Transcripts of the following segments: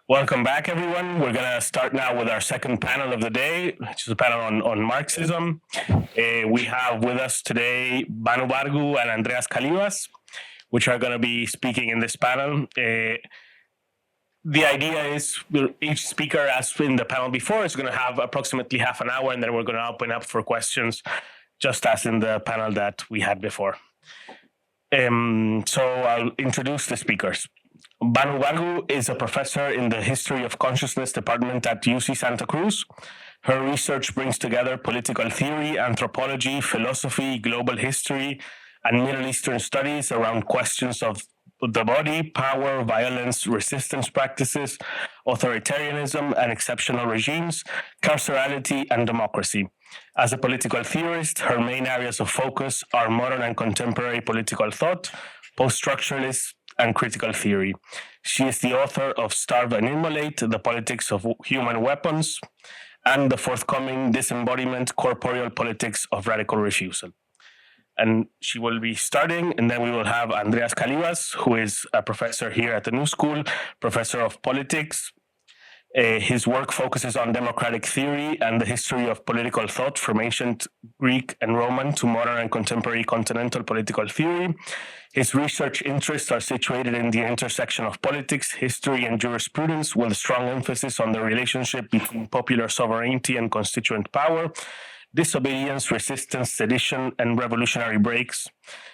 Welcome back, everyone. We're going to start now with our second panel of the day, which is a panel on Marxism. We have with us today Banu Bargu and Andreas Kalyvas, which are going to be speaking in this panel. The idea is each speaker, as in the panel before, is going to have approximately half an hour, and then we're going to open up for questions, just as in the panel that we had before. So I'll introduce the speakers. Banu Bargu is a professor in the History of Consciousness department at UC Santa Cruz. Her research brings together political theory, anthropology, philosophy, global history, and Middle Eastern studies around questions of the body, power, violence, resistance practices, authoritarianism and exceptional regimes, carcerality, and democracy. As a political theorist, her main areas of focus are modern and contemporary political thought, post-structuralist, and critical theory. She is the author of Starve and Immolate, The Politics of Human Weapons, and the forthcoming Disembodiment, Corporeal Politics of Radical Refusal. And she will be starting, and then we will have Andreas Kalyvas, who is a professor here at the New School, professor of politics. His work focuses on democratic theory and the history of political thought from ancient Greek and Roman to modern and contemporary continental political theory. His research interests are situated in the intersection of politics, history, and jurisprudence, with a strong emphasis on the relationship between popular sovereignty and constituent power, disobedience, resistance, sedition, and revolutionary breaks,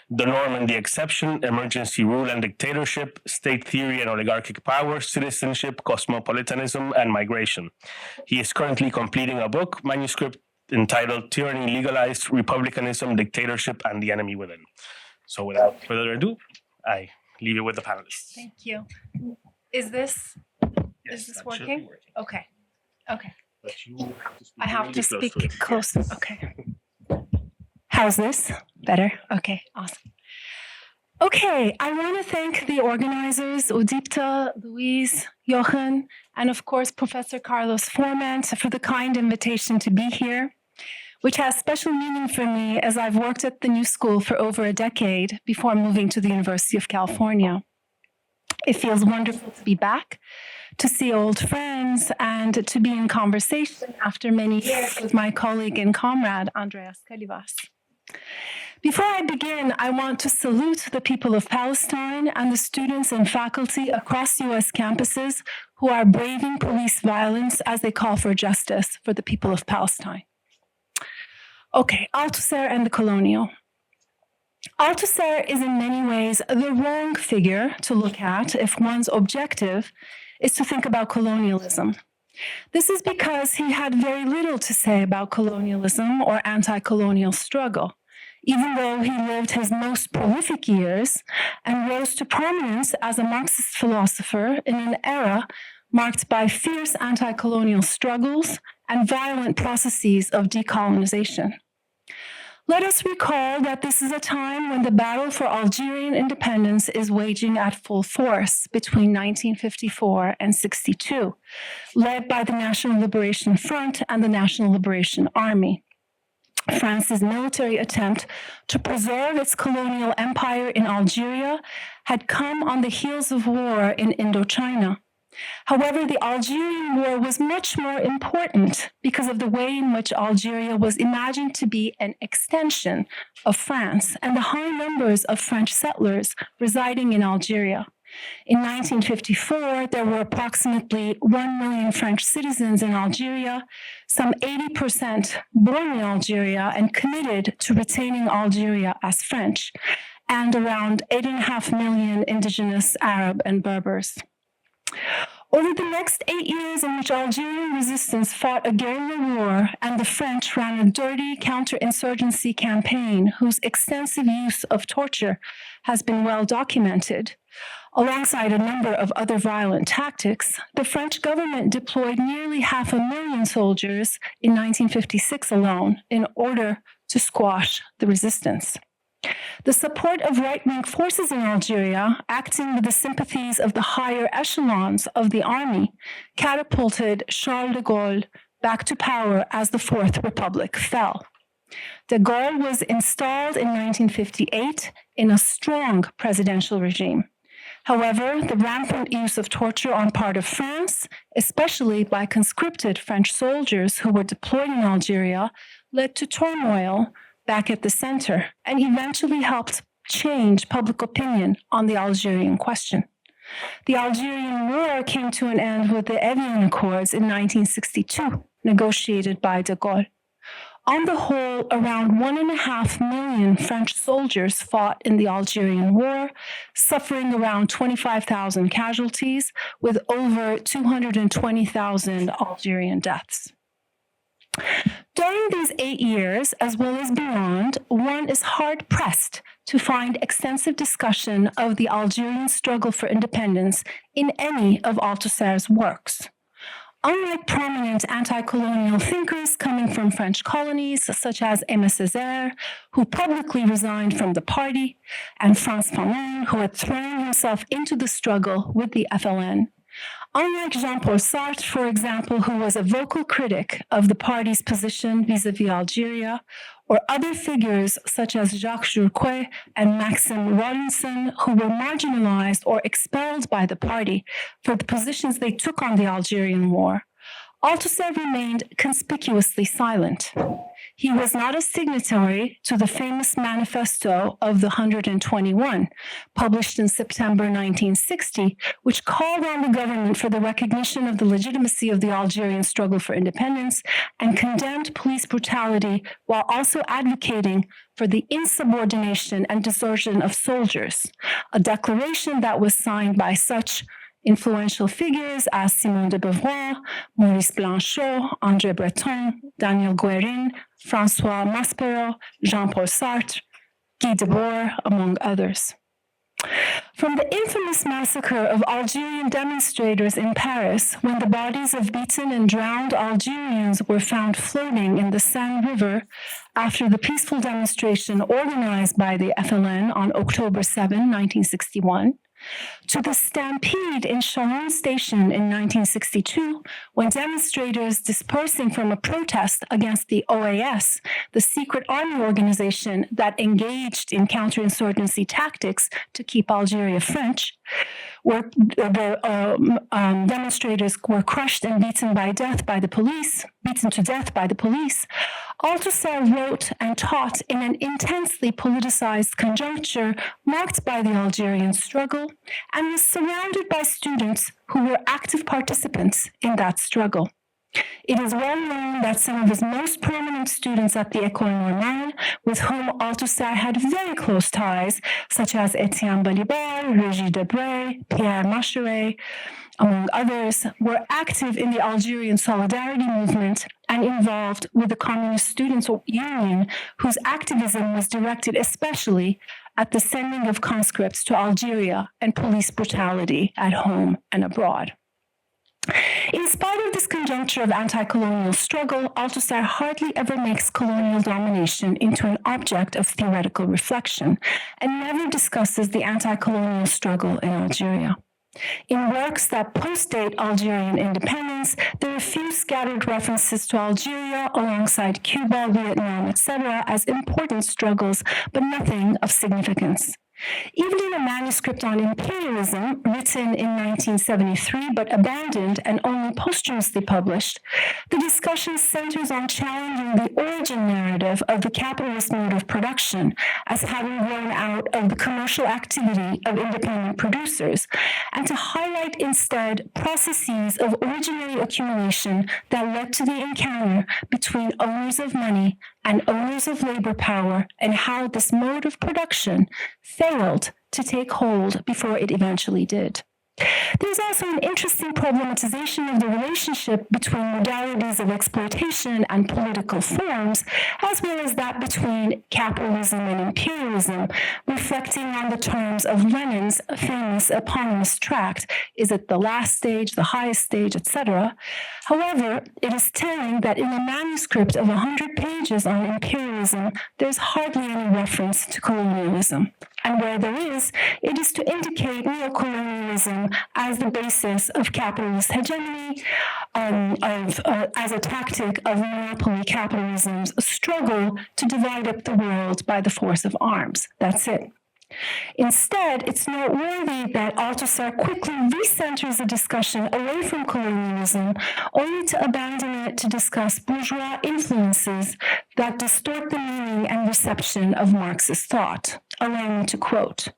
the norm and the exception, emergency rule and dictatorship, state theory and oligarchic power, citizenship, cosmopolitanism, and migration. He is currently completing a book manuscript entitled Tyranny Legalized, Republicanism, Dictatorship, and the Enemy Within. So without further ado, I leave you with the panelists. Thank you. Is this working? Okay. But you have to speak I have really to close speak it. close. Okay. How's this? Better? Okay, awesome. Okay, I want to thank the organizers, Udeepta, Louise, Jochen, and of course, Professor Carlos Forment for the kind invitation to be here, which has special meaning for me as I've worked at the New School for over a decade before moving to the University of California. It feels wonderful to be back, to see old friends, and to be in conversation after many years with my colleague and comrade, Andreas Kalyvas. Before I begin, I want to salute the people of Palestine and the students and faculty across U.S. campuses who are braving police violence as they call for justice for the people of Palestine. Okay, Althusser and the Colonial. Althusser is in many ways the wrong figure to look at if one's objective is to think about colonialism. This is because he had very little to say about colonialism or anti-colonial struggle, even though he lived his most prolific years and rose to prominence as a Marxist philosopher in an era marked by fierce anti-colonial struggles and violent processes of decolonization. Let us recall that this is a time when the battle for Algerian independence is waging at full force between 1954 and 62, led by the National Liberation Front and the National Liberation Army. France's military attempt to preserve its colonial empire in Algeria had come on the heels of war in Indochina. However, the Algerian War was much more important because of the way in which Algeria was imagined to be an extension of France and the high numbers of French settlers residing in Algeria. In 1954, there were approximately 1 million French citizens in Algeria, some 80% born in Algeria and committed to retaining Algeria as French, and around 8.5 million indigenous Arab and Berbers. Over the next 8 years in which Algerian resistance fought a guerrilla war and the French ran a dirty counterinsurgency campaign whose extensive use of torture has been well documented, alongside a number of other violent tactics, the French government deployed nearly 500,000 soldiers in 1956 alone in order to squash the resistance. The support of right-wing forces in Algeria, acting with the sympathies of the higher echelons of the army, catapulted Charles de Gaulle back to power as the Fourth Republic fell. De Gaulle was installed in 1958 in a strong presidential regime. However, the rampant use of torture on part of France, especially by conscripted French soldiers who were deployed in Algeria, led to turmoil back at the center and eventually helped change public opinion on the Algerian question. The Algerian War came to an end with the Evian Accords in 1962, negotiated by de Gaulle. On the whole, around 1.5 million French soldiers fought in the Algerian War, suffering around 25,000 casualties, with over 220,000 Algerian deaths. During these 8 years, as well as beyond, one is hard-pressed to find extensive discussion of the Algerian struggle for independence in any of Althusser's works. Unlike prominent anti-colonial thinkers coming from French colonies, such as Aimé Césaire, who publicly resigned from the party, and Frantz Fanon, who had thrown himself into the struggle with the FLN, unlike Jean-Paul Sartre, for example, who was a vocal critic of the party's position vis-à-vis Algeria, or other figures such as Jacques Jourquet and Maxime Rawlinson, who were marginalized or expelled by the party for the positions they took on the Algerian War, Althusser remained conspicuously silent. He was not a signatory to the famous Manifesto of the 121, published in September 1960, which called on the government for the recognition of the legitimacy of the Algerian struggle for independence and condemned police brutality while also advocating for the insubordination and desertion of soldiers, a declaration that was signed by such influential figures as Simone de Beauvoir, Maurice Blanchot, André Breton, Daniel Guérin, François Maspero, Jean-Paul Sartre, Guy Debord, among others. From the infamous massacre of Algerian demonstrators in Paris, when the bodies of beaten and drowned Algerians were found floating in the Seine River after the peaceful demonstration organized by the FLN on October 7, 1961, to the stampede in Charon Station in 1962, when demonstrators dispersing from a protest against the OAS, the secret army organization that engaged in counterinsurgency tactics to keep Algeria French, demonstrators were crushed and beaten to death by the police. Althusser wrote and taught in an intensely politicized conjuncture marked by the Algerian struggle and was surrounded by students who were active participants in that struggle. It is well known that some of his most prominent students at the École Normale, with whom Althusser had very close ties, such as Étienne Balibar, Régis Debray, Pierre Macheret, among others, were active in the Algerian Solidarity movement and involved with the Communist Students' Union, whose activism was directed especially at the sending of conscripts to Algeria and police brutality at home and abroad. In spite of this conjuncture of anti-colonial struggle, Althusser hardly ever makes colonial domination into an object of theoretical reflection and never discusses the anti-colonial struggle in Algeria. In works that postdate Algerian independence, there are few scattered references to Algeria alongside Cuba, Vietnam, etc. as important struggles, but nothing of significance. Even in a manuscript on imperialism, written in 1973 but abandoned and only posthumously published, the discussion centers on challenging the origin narrative of the capitalist mode of production as having grown out of the commercial activity of independent producers, and to highlight instead processes of originary accumulation that led to the encounter between owners of money and owners of labor power, and how this mode of production failed to take hold before it eventually did. There's also an interesting problematization of the relationship between modalities of exploitation and political forms, as well as that between capitalism and imperialism, reflecting on the terms of Lenin's famous eponymous tract, Is it the last stage, the highest stage, etc.? However, it is telling that in a manuscript of 100 pages on imperialism, there's hardly any reference to colonialism. And where there is, it is to indicate neocolonialism as the basis of capitalist hegemony, as a tactic of monopoly capitalism's struggle to divide up the world by the force of arms. That's it. Instead, it's noteworthy that Althusser quickly recenters the discussion away from colonialism, only to abandon it to discuss bourgeois influences that distort the meaning and reception of Marxist thought. Allow me to quote.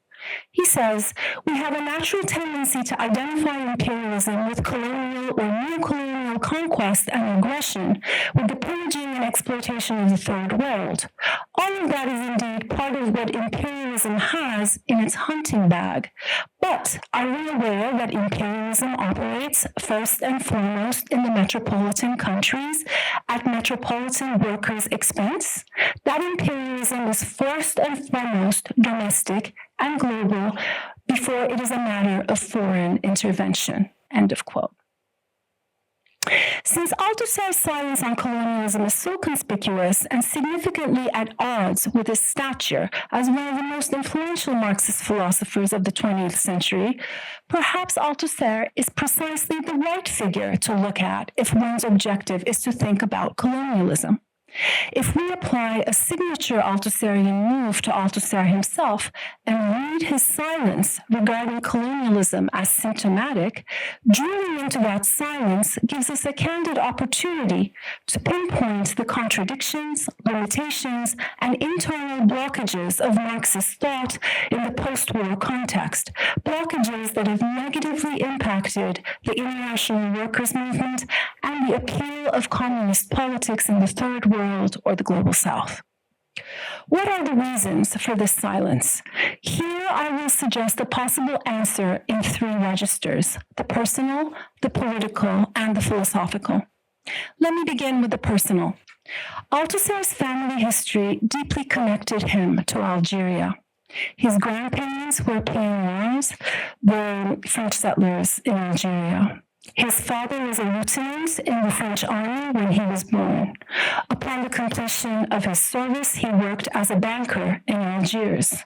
He says, we have a natural tendency to identify imperialism with colonial or neocolonial conquest and aggression, with the pillaging and exploitation of the Third World. All of that is indeed part of what imperialism has in its hunting bag. But are we aware that imperialism operates first and foremost in the metropolitan countries at metropolitan workers' expense? That imperialism is first and foremost domestic and global before it is a matter of foreign intervention. End of quote. Since Althusser's silence on colonialism is so conspicuous and significantly at odds with his stature as one of the most influential Marxist philosophers of the 20th century, perhaps Althusser is precisely the right figure to look at if one's objective is to think about colonialism. If we apply a signature Althusserian move to Althusser himself and read his silence regarding colonialism as symptomatic, drilling into that silence gives us a candid opportunity to pinpoint the contradictions, limitations, and internal blockages of Marxist thought in the post-war context, blockages that have negatively impacted the international workers' movement and the appeal of communist politics in the Third World or the Global South. What are the reasons for this silence? Here I will suggest a possible answer in three registers: the personal, the political, and the philosophical. Let me begin with the personal. Althusser's family history deeply connected him to Algeria. His grandparents were pioneers, the French settlers in Algeria. His father was a lieutenant in the French army when he was born. Upon the completion of his service, he worked as a banker in Algiers.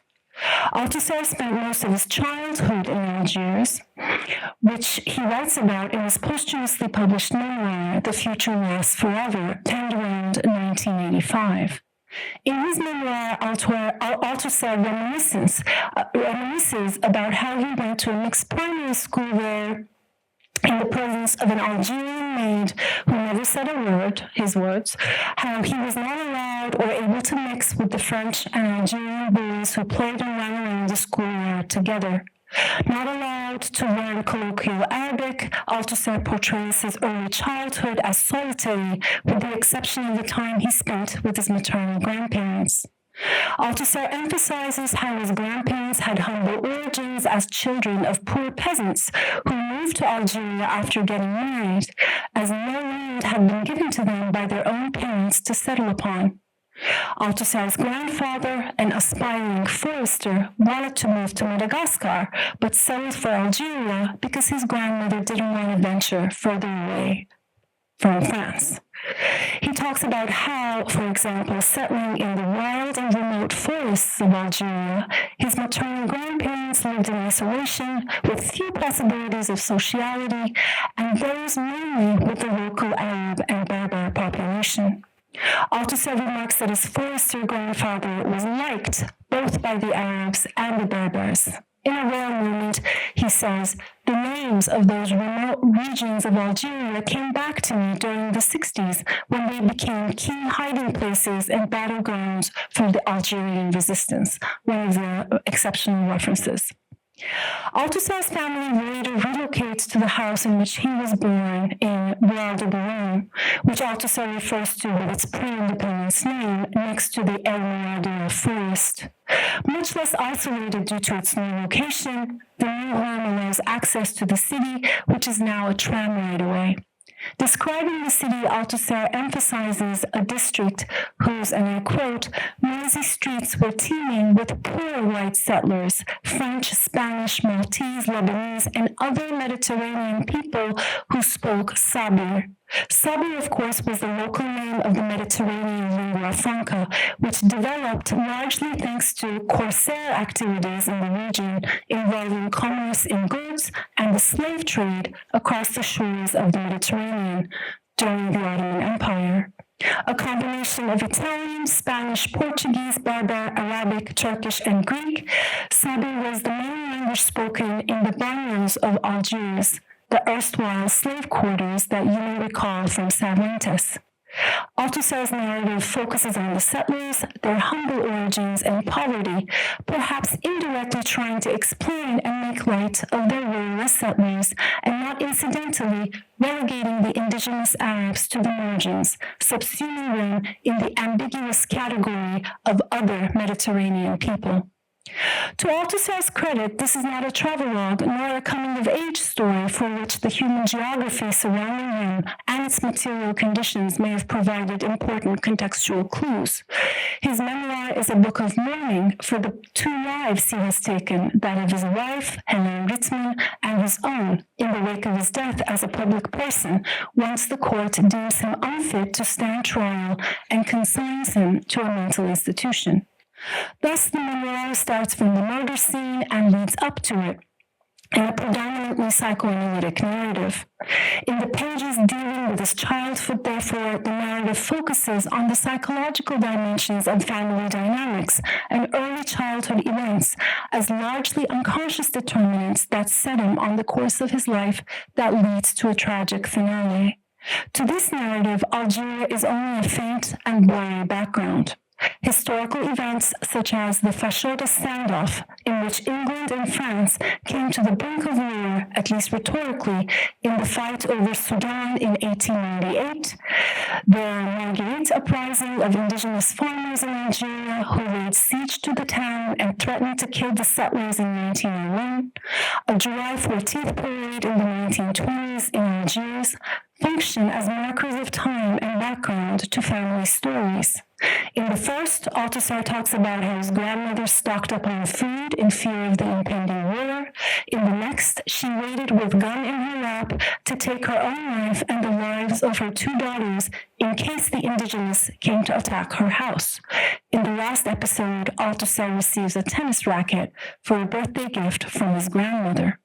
Althusser spent most of his childhood in Algiers, which he writes about in his posthumously published memoir, The Future Lasts Forever, penned around 1985. In his memoir, Althusser reminisces about how he went to a mixed primary school there in the presence of an Algerian maid who never said a word, his words, how he was not allowed or able to mix with the French and Algerian boys who played and ran around the schoolyard together. Not allowed to learn colloquial Arabic, Althusser portrays his early childhood as solitary, with the exception of the time he spent with his maternal grandparents. Althusser emphasizes how his grandparents had humble origins as children of poor peasants who moved to Algeria after getting married, as no land had been given to them by their own parents to settle upon. Althusser's grandfather, an aspiring forester, wanted to move to Madagascar, but settled for Algeria because his grandmother didn't want to venture further away from France. He talks about how, for example, settling in the wild and remote forests of Algeria, his maternal grandparents lived in isolation with few possibilities of sociality, and those mainly with the local Arab and Berber population. Althusser remarks that his forester grandfather was liked both by the Arabs and the Berbers. In a rare moment, he says, the names of those remote regions of Algeria came back to me during the 60s when they became key hiding places and battlegrounds for the Algerian resistance, one of the exceptional references. Althusser's family later relocates to the house in which he was born in Bois de Boulogne, which Althusser refers to with its pre-independence name, next to the El Mirador forest. Much less isolated due to its new location, the new home allows access to the city, which is now a tram ride away. Describing the city, Althusser emphasizes a district whose, and I quote, noisy streets were teeming with poor white settlers, French, Spanish, Maltese, Lebanese, and other Mediterranean people who spoke Sabir. Sabir, of course, was the local name of the Mediterranean lingua franca, which developed largely thanks to corsair activities in the region involving commerce in goods and the slave trade across the shores of the Mediterranean during the Ottoman Empire. A combination of Italian, Spanish, Portuguese, Berber, Arabic, Turkish, and Greek, Sabri was the main language spoken in the banlieues of Algiers, the erstwhile slave quarters that you may recall from Cervantes. Althusser's narrative focuses on the settlers, their humble origins and poverty, perhaps indirectly trying to explain and make light of their role as settlers, and not incidentally relegating the indigenous Arabs to the margins, subsuming them in the ambiguous category of other Mediterranean people. To Althusser's credit, this is not a travelogue nor a coming-of-age story for which the human geography surrounding him and its material conditions may have provided important contextual clues. His memoir is a book of mourning for the two lives he has taken, that of his wife, Helen Ritzman, and his own, in the wake of his death as a public person, once the court deems him unfit to stand trial and consigns him to a mental institution. Thus, the memoir starts from the murder scene and leads up to it, in a predominantly psychoanalytic narrative. In the pages dealing with his childhood, therefore, the narrative focuses on the psychological dimensions of family dynamics and early childhood events as largely unconscious determinants that set him on the course of his life that leads to a tragic finale. To this narrative, Algeria is only a faint and blurry background. Historical events such as the Fashoda standoff, in which England and France came to the brink of war, at least rhetorically, in the fight over Sudan in 1898, the Marguerite uprising of indigenous farmers in Algeria who laid siege to the town and threatened to kill the settlers in 1901, a July 14th parade in the 1920s in Algiers, function as markers of time and background to family stories. In the first, Althusser talks about how his grandmother stocked up on food in fear of the impending war. In the next, she waited with gun in her lap to take her own life and the lives of her two daughters in case the indigenous came to attack her house. In the last episode, Althusser receives a tennis racket for a birthday gift from his grandmother.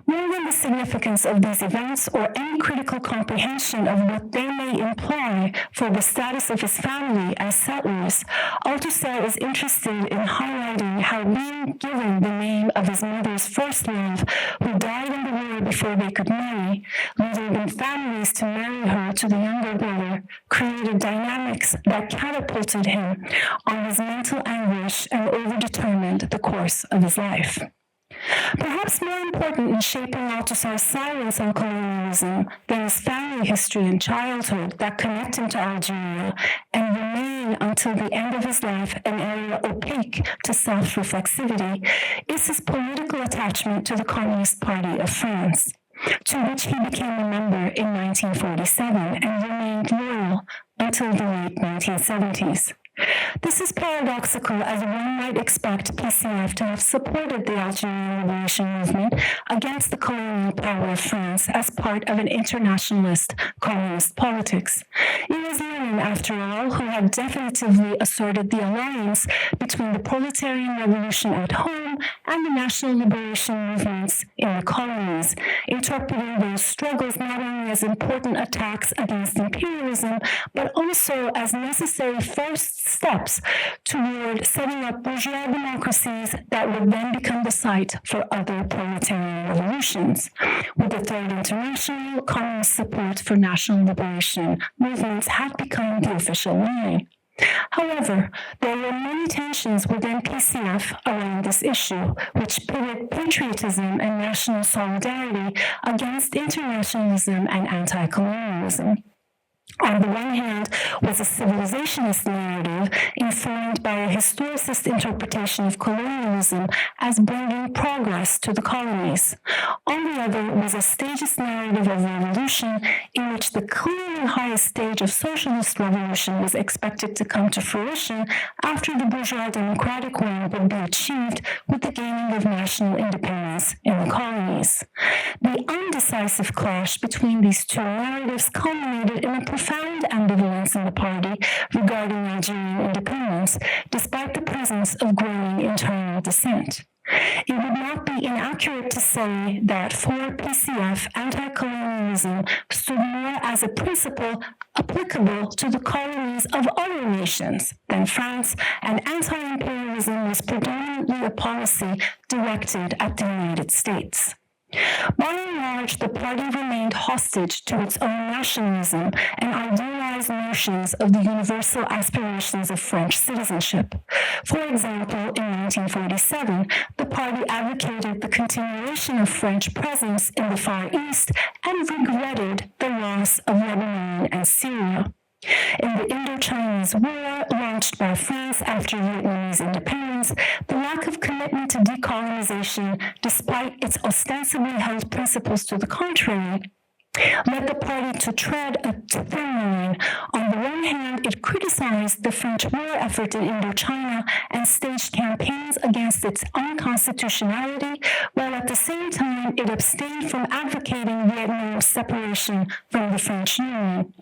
More than the significance of these events or any critical comprehension of what they may imply for the status of his family as settlers, Althusser is interested in highlighting how being given the name of his mother's first love, who died in the war before they could marry, leaving them families to marry her to the younger brother, created dynamics that catapulted him on his mental anguish and overdetermined the course of his life. Perhaps more important in shaping Althusser's silence on colonialism than his family history and childhood that connect him to Algeria and remain until the end of his life an area opaque to self-reflexivity is his political attachment to the Communist Party of France, to which he became a member in 1947 and remained loyal until the late 1970s. This is paradoxical, as one might expect PCF to have supported the Algerian liberation movement against the colonial power of France as part of an internationalist communist politics. It was Lenin, after all, who had definitively asserted the alliance between the proletarian revolution at home and the national liberation movements in the colonies, interpreting those struggles not only as important attacks against imperialism, but also as necessary first steps toward setting up bourgeois democracies that would then become the site for other proletarian revolutions. With the Third International, communist support for national liberation movements had become the official line. However, there were many tensions within PCF around this issue, which pitted patriotism and national solidarity against internationalism and anti-colonialism. On the one hand was a civilizationist narrative informed by a historicist interpretation of colonialism as bringing progress to the colonies. On the other was a stagist narrative of revolution in which the clearly highest stage of socialist revolution was expected to come to fruition after the bourgeois democratic one would be achieved with the gaining of national independence in the colonies. The undecisive clash between these two narratives culminated in a profound ambivalence in the party regarding Algerian independence, despite the presence of growing internal dissent. It would not be inappropriate accurate to say that for PCF, anti-colonialism stood more as a principle applicable to the colonies of other nations than France, and anti-imperialism was predominantly a policy directed at the United States. By and large, the party remained hostage to its own nationalism and idealized notions of the universal aspirations of French citizenship. For example, in 1947, the party advocated the continuation of French presence in the Far East and regretted the loss of Lebanon and Syria. In the Indo-Chinese War, launched by France after Vietnamese independence, the lack of commitment to decolonization, despite its ostensibly held principles to the contrary, led the party to tread a thin line. On the one hand, it criticized the French war effort in Indochina and staged campaigns against its unconstitutionality, while at the same time it abstained from advocating Vietnam's separation from the French Union.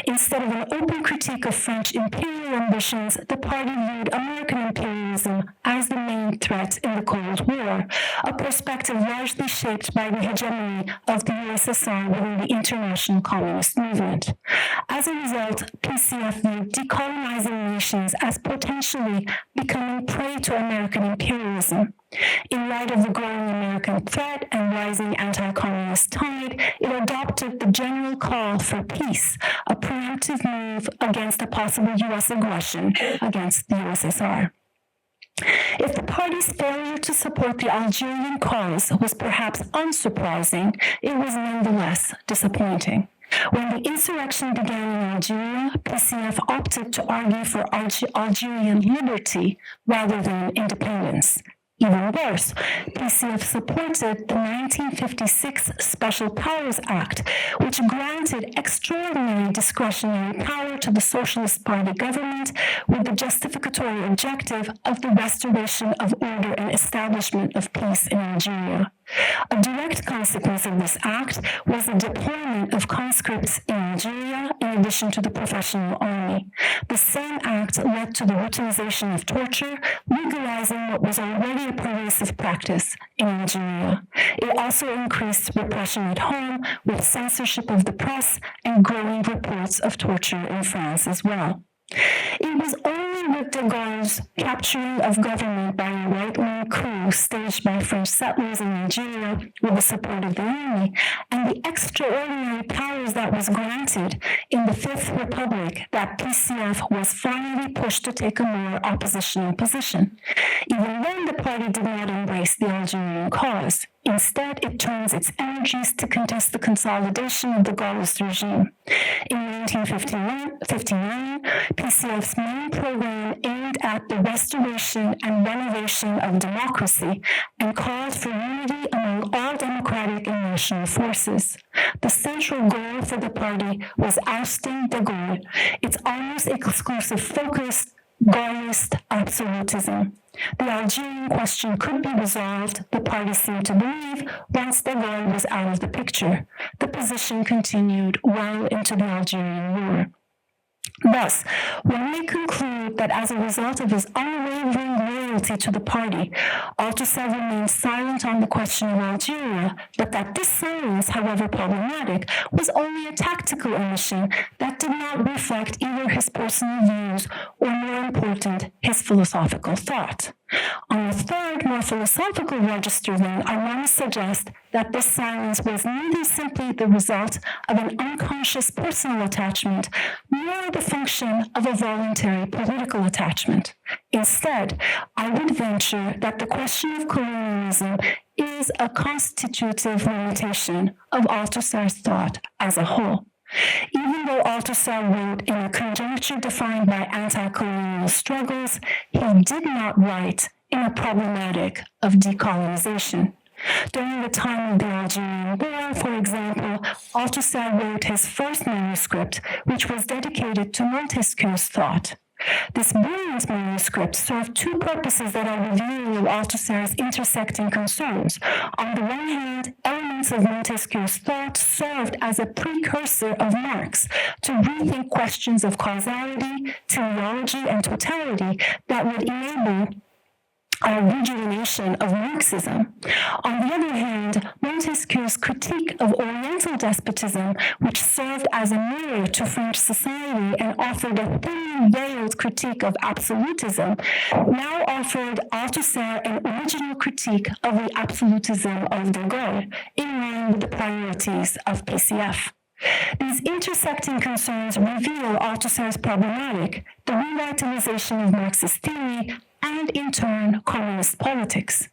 Instead of an open critique of French imperial ambitions, the party viewed American imperialism as the main threat in the Cold War, a perspective largely shaped by the hegemony of the USSR within the international communist movement. As a result, PCF viewed decolonizing nations as potentially becoming prey to American imperialism. In light of the growing American threat and rising anti-colonialist tide, it adopted the general call for peace, a preemptive move against a possible U.S. aggression against the USSR. If the party's failure to support the Algerian cause was perhaps unsurprising, it was nonetheless disappointing. When the insurrection began in Algeria, PCF opted to argue for Algerian liberty rather than independence. Even worse, PCF supported the 1956 Special Powers Act, which granted extraordinary discretionary power to the Socialist Party government with the justificatory objective of the restoration of order and establishment of peace in Algeria. A direct consequence of this act was the deployment of conscripts in Algeria in addition to the professional army. The same act led to the utilization of torture, legalizing what was already a pervasive practice in Algeria. It also increased repression at home with censorship of the press and growing reports of torture in France as well. It was only with de Gaulle's capturing of government by a right-wing coup staged by French settlers in Algeria with the support of the army, and the extraordinary powers that was granted in the Fifth Republic that PCF was finally pushed to take a more oppositional position. Even then, the party did not embrace the Algerian cause. Instead, it turns its energies to contest the consolidation of the Gaullist regime. In 1959, PCF's main program aimed at the restoration and renovation of democracy and called for unity among all democratic and national forces. The central goal for the party was ousting de Gaulle, its almost exclusive focus, Gaullist absolutism. The Algerian question could be resolved, the party seemed to believe, once de Gaulle was out of the picture. The position continued well into the Algerian War. Thus, one may conclude that as a result of his unwavering loyalty to the party, Althusser remained silent on the question of Algeria, but that this silence, however problematic, was only a tactical omission that did not reflect either his personal views or, more important, his philosophical thought. On a third, more philosophical register, then, I want to suggest that this silence was neither simply the result of an unconscious personal attachment, nor the function of a voluntary political attachment. Instead, I would venture that the question of colonialism is a constitutive limitation of Althusser's thought as a whole. Even though Althusser wrote in a conjuncture defined by anti-colonial struggles, he did not write in a problematic of decolonization. During the time of the Algerian War, for example, Althusser wrote his first manuscript, which was dedicated to Montesquieu's thought. This brilliant manuscript served two purposes that I reveal of Althusser's intersecting concerns. On the one hand, elements of Montesquieu's thought served as a precursor of Marx to rethink questions of causality, teleology, and totality that would enable rejuvenation of Marxism. On the other hand, Montesquieu's critique of Oriental despotism, which served as a mirror to French society and offered a thinly veiled critique of absolutism, now offered Althusser an original critique of the absolutism of De Gaulle, in line with the priorities of PCF. These intersecting concerns reveal Althusser's problematic, the revitalization of Marxist theory, and in turn, communist politics.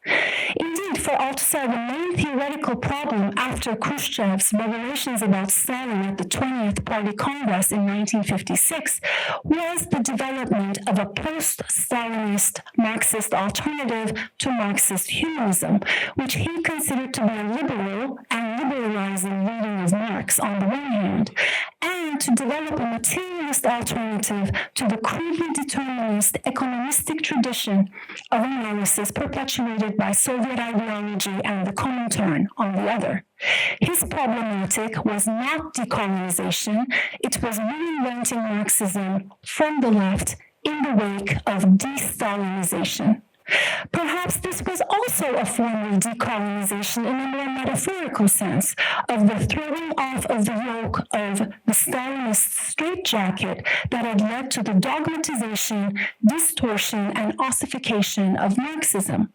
Indeed, for Althusser, the main theoretical problem after Khrushchev's revelations about Stalin at the 20th Party Congress in 1956 was the development of a post-Stalinist Marxist alternative to Marxist humanism, which he considered to be a liberal and liberalizing reading of Marx on the one hand, and to develop a materialist alternative to the crudely determinist economistic tradition of analysis perpetuated by Soviet ideology and the Comintern on the other. His problematic was not decolonization, it was reinventing Marxism from the left in the wake of de-Stalinization. Perhaps this was also a form of decolonization in a more metaphorical sense, of the throwing off of the yoke of the Stalinist straitjacket that had led to the dogmatization, distortion, and ossification of Marxism.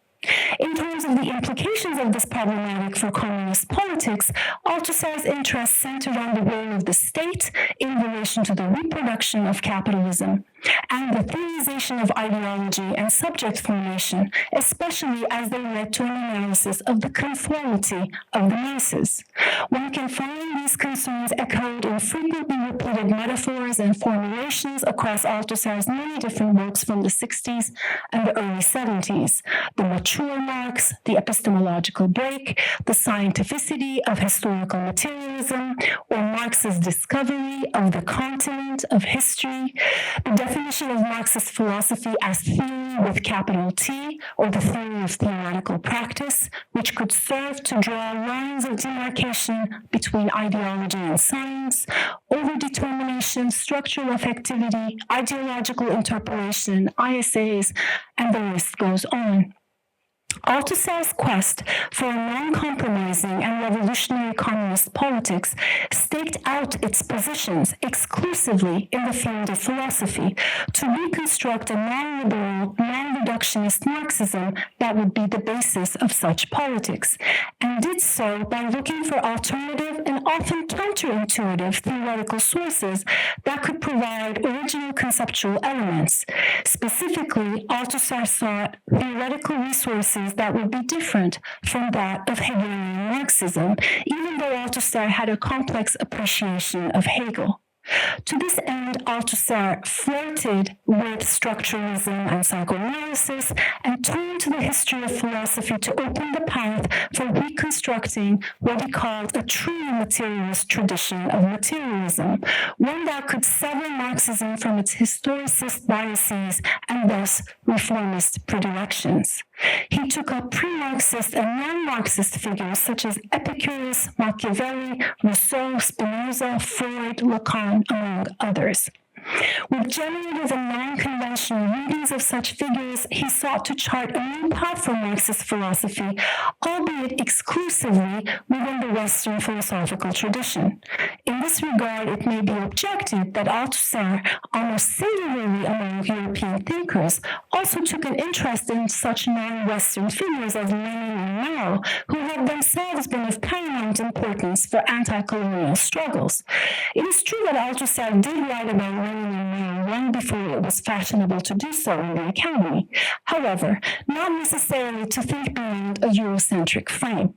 In terms of the implications of this problematic for communist politics, Althusser's interests centered on the role of the state in relation to the reproduction of capitalism and the theorization of ideology and subject formation, especially as they led to an analysis of the conformity of the masses. One can find these concerns echoed in frequently repeated metaphors and formulations across Althusser's many different works from the 60s and the early 70s. The mature Marx, the epistemological break, the scientificity of historical materialism, or Marx's discovery of the continent of history, the definition of Marxist philosophy as theory with capital T, or the theory of theoretical practice, which could serve to draw lines of demarcation between ideology and science, overdetermination, structural affectivity, ideological interpolation, ISAs, and the list goes on. Althusser's quest for a non-compromising and revolutionary communist politics staked out its positions exclusively in the field of philosophy to reconstruct a non-liberal, non-reductionist Marxism that would be the basis of such politics, and did so by looking for alternative and often counterintuitive theoretical sources that could provide original conceptual elements. Specifically, Althusser sought theoretical resources that would be different from that of Hegelian Marxism, even though Althusser had a complex appreciation of Hegel. To this end, Althusser flirted with structuralism and psychoanalysis and turned to the history of philosophy to open the path for reconstructing what he called a truly materialist tradition of materialism, one that could sever Marxism from its historicist biases and thus reformist predilections. He took up pre-Marxist and non-Marxist figures such as Epicurus, Machiavelli, Rousseau, Spinoza, Freud, Lacan, among others. With generative and non-conventional readings of such figures, he sought to chart a new path for Marxist philosophy, albeit exclusively within the Western philosophical tradition. In this regard, it may be objected that Althusser, almost singularly among European thinkers, also took an interest in such non-Western figures as Lenin and Mao, who had themselves been of paramount importance for anti-colonial struggles. It is true that Althusser did write about Lenin and Mao long before it was fashionable to do so in the academy. However, not necessarily to think beyond a Eurocentric frame.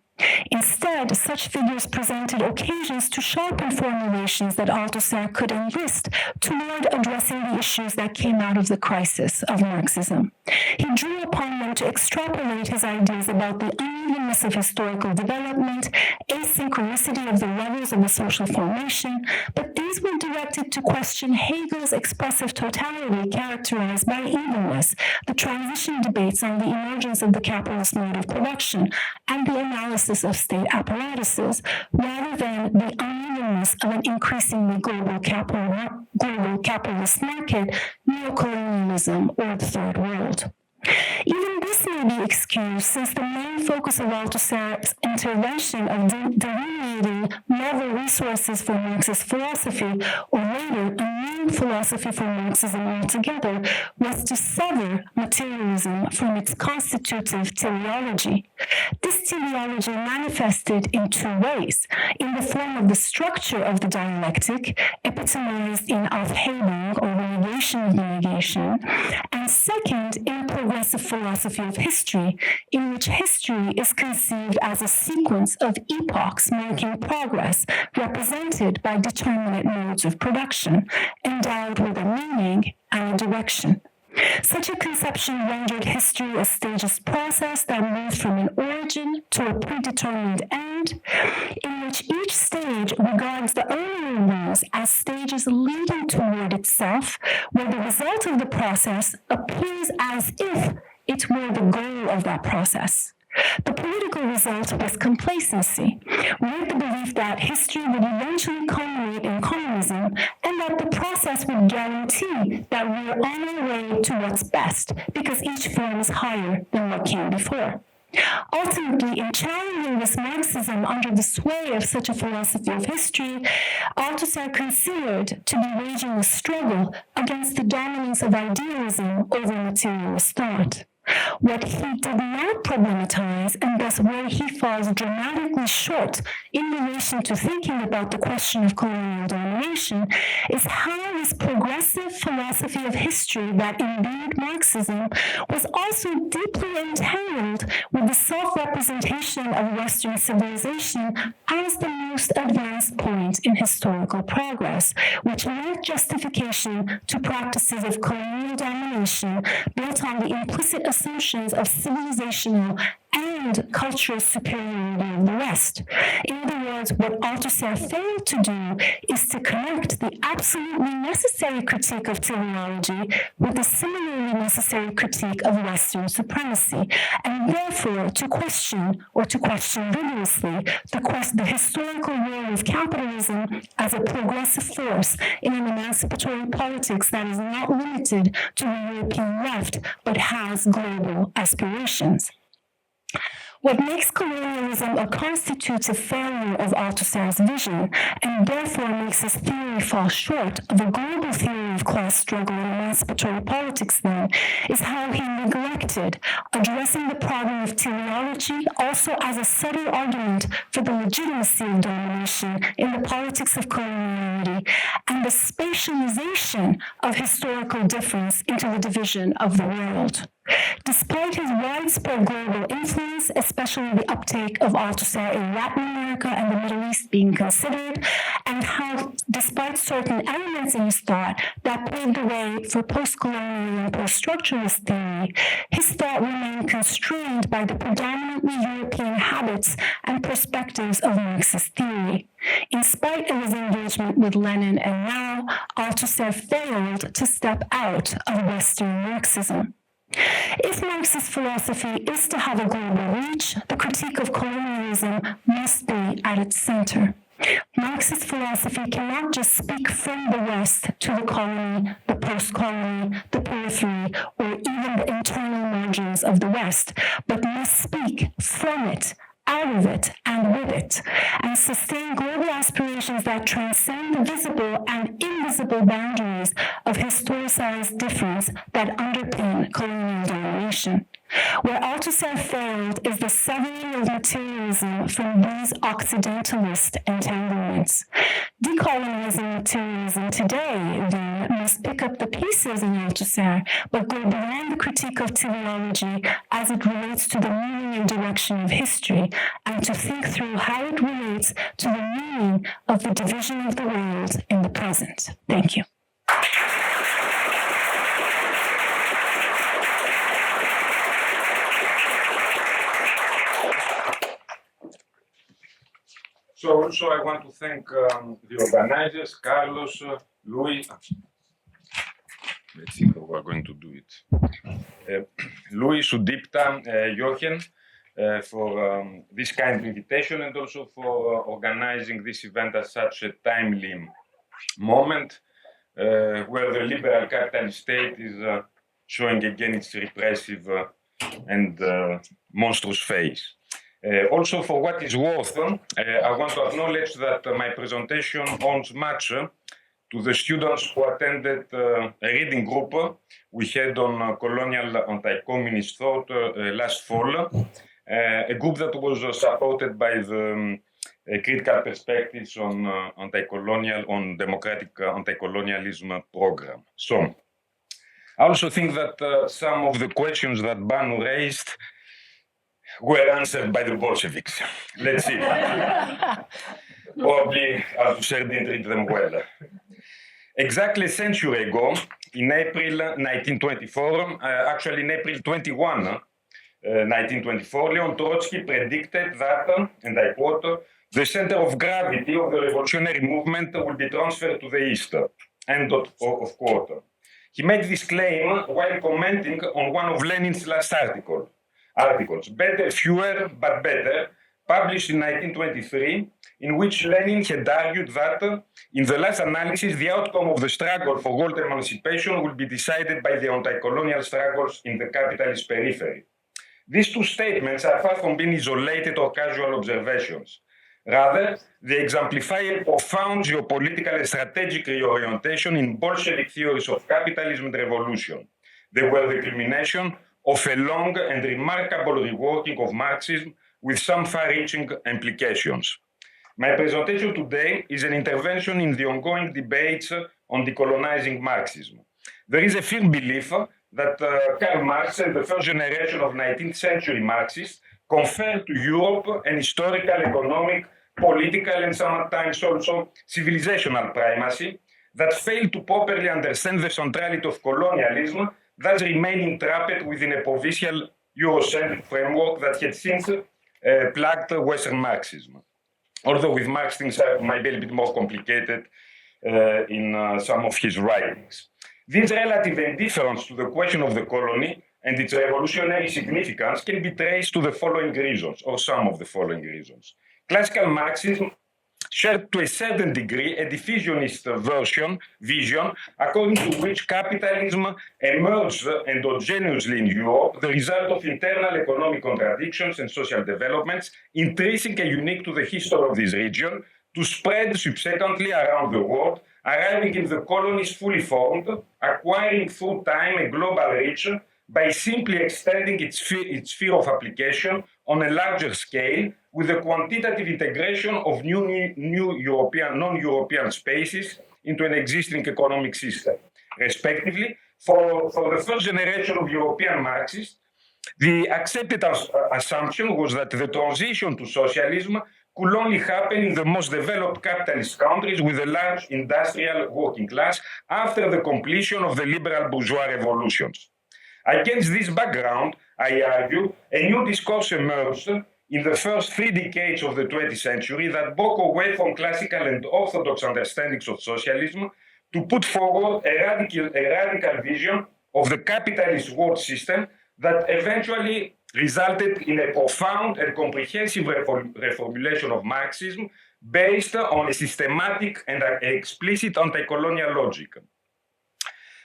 Instead, such figures presented occasions to sharpen formulations that Althusser could enlist toward addressing the issues that came out of the crisis of Marxism. He drew upon them to extrapolate his ideas about the unevenness of historical development, asynchronicity of the levels of a social formation, but these were directed to question Hegel's expressive totality characterized by evenness, the transition debates on the emergence of the capitalist mode of production, and the analysis of state apparatuses, rather than the unevenness of an increasingly global capitalist market, neocolonialism, or the Third World. Even this may be excused since the main focus of Althusser's intervention of delineating novel resources for Marxist philosophy, or later a new philosophy for Marxism altogether, was to sever materialism from its constitutive teleology. This teleology manifested in two ways: in the form of the structure of the dialectic, epitomized in Aufhebung, or the negation of the negation, and second, in progressive philosophy of history, in which history is conceived as a sequence of epochs marking progress, represented by determinate modes of production, endowed with a meaning and a direction. Such a conception rendered history a stages process that moves from an origin to a predetermined end, in which each stage regards the earlier ones as stages leading toward itself, where the result of the process appears as if it were the goal of that process. The political result was complacency, with the belief that history would eventually culminate in communism and that the process would guarantee that we are on our way to what's best because each form is higher than what came before. Ultimately, in challenging this Marxism under the sway of such a philosophy of history, Althusser considered to be waging a struggle against the dominance of idealism over materialist thought. What he did not problematize, and thus where he falls dramatically short in relation to thinking about the question of colonial domination, is how this progressive philosophy of history that imbued Marxism was also deeply entangled with the self-representation of Western civilization as the most advanced point in historical progress, which lent justification to practices of colonial domination built on the implicit assumptions of civilizational and cultural superiority of the West. In other words, what Althusser failed to do is to connect the absolutely necessary critique of teleology with the similarly necessary critique of Western supremacy, and therefore to question vigorously the historical role of capitalism as a progressive force in an emancipatory politics that is not limited to the European left, but has global aspirations. What makes colonialism a constitutive failure of Althusser's vision, and therefore makes his theory fall short of a global theory of class struggle and emancipatory politics then, is how he neglected addressing the problem of teleology also as a subtle argument for the legitimacy of domination in the politics of coloniality, and the spatialization of historical difference into the division of the world. Despite his widespread global influence, especially the uptake of Althusser in Latin America and the Middle East being considered, and how, despite certain elements in his thought that paved the way for post-colonial and post-structuralist theory, his thought remained constrained by the predominantly European habits and perspectives of Marxist theory. In spite of his engagement with Lenin and Mao, Althusser failed to step out of Western Marxism. If Marxist philosophy is to have a global reach, the critique of colonialism must be at its center. Marxist philosophy cannot just speak from the West to the colony, the post-colony, the periphery, or even the internal margins of the West, but must speak from it, out of it, and with it, and sustain global aspirations that transcend the visible and invisible boundaries of historicized difference that underpin colonial domination. Where Althusser failed is the severing of materialism from these Occidentalist entanglements. Decolonizing materialism today, then, must pick up the pieces in Althusser, but go beyond the critique of teleology as it relates to the meaning and direction of history, and to think through how it relates to the meaning of the division of the world in the present. Thank you. So also I want to thank the organizers, Carlos, Louis. Let's see how we're going to do it. Louis, Udeepta, Jochen, for this kind invitation, and also for organizing this event at such a timely moment where the liberal capitalist state is showing again its repressive and monstrous face. Also, for what is worth, I want to acknowledge that my presentation owes much to the students who attended a reading group we had on colonial anti-communist thought last fall, a group that was supported by the critical perspectives on anti-colonial, on democratic anti-colonialism program. So, I also think that some of the questions that Banu raised were answered by the Bolsheviks. Let's see. Probably Althusser didn't read them well. Exactly a century ago, in April 1924, actually in April 21, 1924, Leon Trotsky predicted that, and I quote, the center of gravity of the revolutionary movement will be transferred to the east. End of quote. He made this claim while commenting on one of Lenin's last articles, Better, Fewer, but Better, published in 1923, in which Lenin had argued that, in the last analysis, the outcome of the struggle for world emancipation will be decided by the anti-colonial struggles in the capitalist periphery. These two statements are far from being isolated or casual observations. Rather, they exemplify a profound geopolitical and strategic reorientation in Bolshevik theories of capitalism and revolution. They were the culmination of a long and remarkable reworking of Marxism with some far-reaching implications. My presentation today is an intervention in the ongoing debates on decolonizing Marxism. There is a firm belief that Karl Marx and the first generation of 19th century Marxists conferred to Europe an historical, economic, political, and sometimes also civilizational primacy that failed to properly understand the centrality of colonialism, thus remaining trapped within a provincial Eurocentric framework that had since plagued Western Marxism. Although with Marx things might be a little bit more complicated in some of his writings. This relative indifference to the question of the colony and its revolutionary significance can be traced to the following reasons, or some of the following reasons. Classical Marxism shared to a certain degree a diffusionist vision according to which capitalism emerged endogenously in Europe, the result of internal economic contradictions and social developments intrinsic and unique to the history of this region, to spread subsequently around the world, arriving in the colonies fully formed, acquiring through time a global reach by simply extending its sphere of application on a larger scale with the quantitative integration of new European, non-European spaces into an existing economic system. Respectively, for the first generation of European Marxists, the accepted assumption was that the transition to socialism could only happen in the most developed capitalist countries with a large industrial working class after the completion of the liberal bourgeois revolutions. Against this background, I argue, a new discourse emerged in the first 3 decades of the 20th century that broke away from classical and orthodox understandings of socialism to put forward a radical vision of the capitalist world system that eventually resulted in a profound and comprehensive reformulation of Marxism based on a systematic and explicit anti-colonial logic.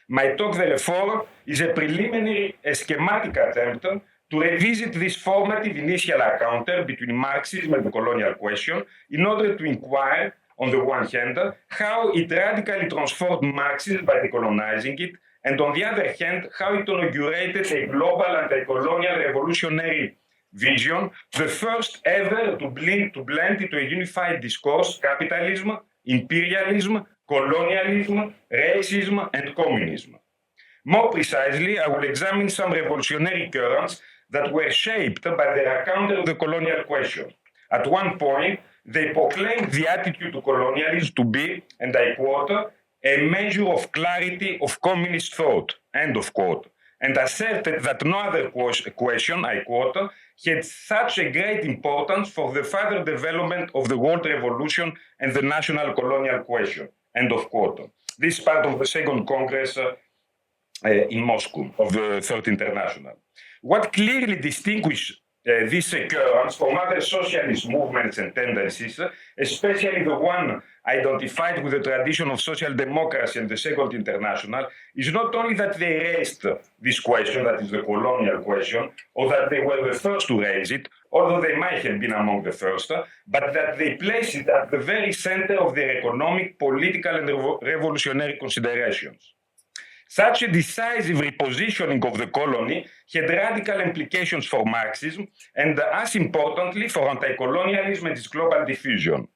My talk, therefore, is a preliminary, schematic attempt to revisit this formative initial encounter between Marxism and the colonial question in order to inquire, on the one hand, how it radically transformed Marxism by decolonizing it, and on the other hand, how it inaugurated a global anti-colonial revolutionary vision, the first ever to blend into a unified discourse capitalism, imperialism, colonialism, racism, and communism. More precisely, I will examine some revolutionary currents that were shaped by their account of the colonial question. At one point, they proclaimed the attitude to colonialism to be, and I quote, a measure of clarity of communist thought, end of quote, and asserted that no other question, I quote, had such a great importance for the further development of the world revolution and the national colonial question, end of quote. This is part of the Second Congress in Moscow of the Third International. What clearly distinguished this occurrence from other socialist movements and tendencies, especially the one identified with the tradition of social democracy and the Second International, is not only that they raised this question, that is the colonial question, or that they were the first to raise it, although they might have been among the first, but that they placed it at the very center of their economic, political, and revolutionary considerations. Such a decisive repositioning of the colony had radical implications for Marxism and, as importantly, for anti-colonialism and its global diffusion.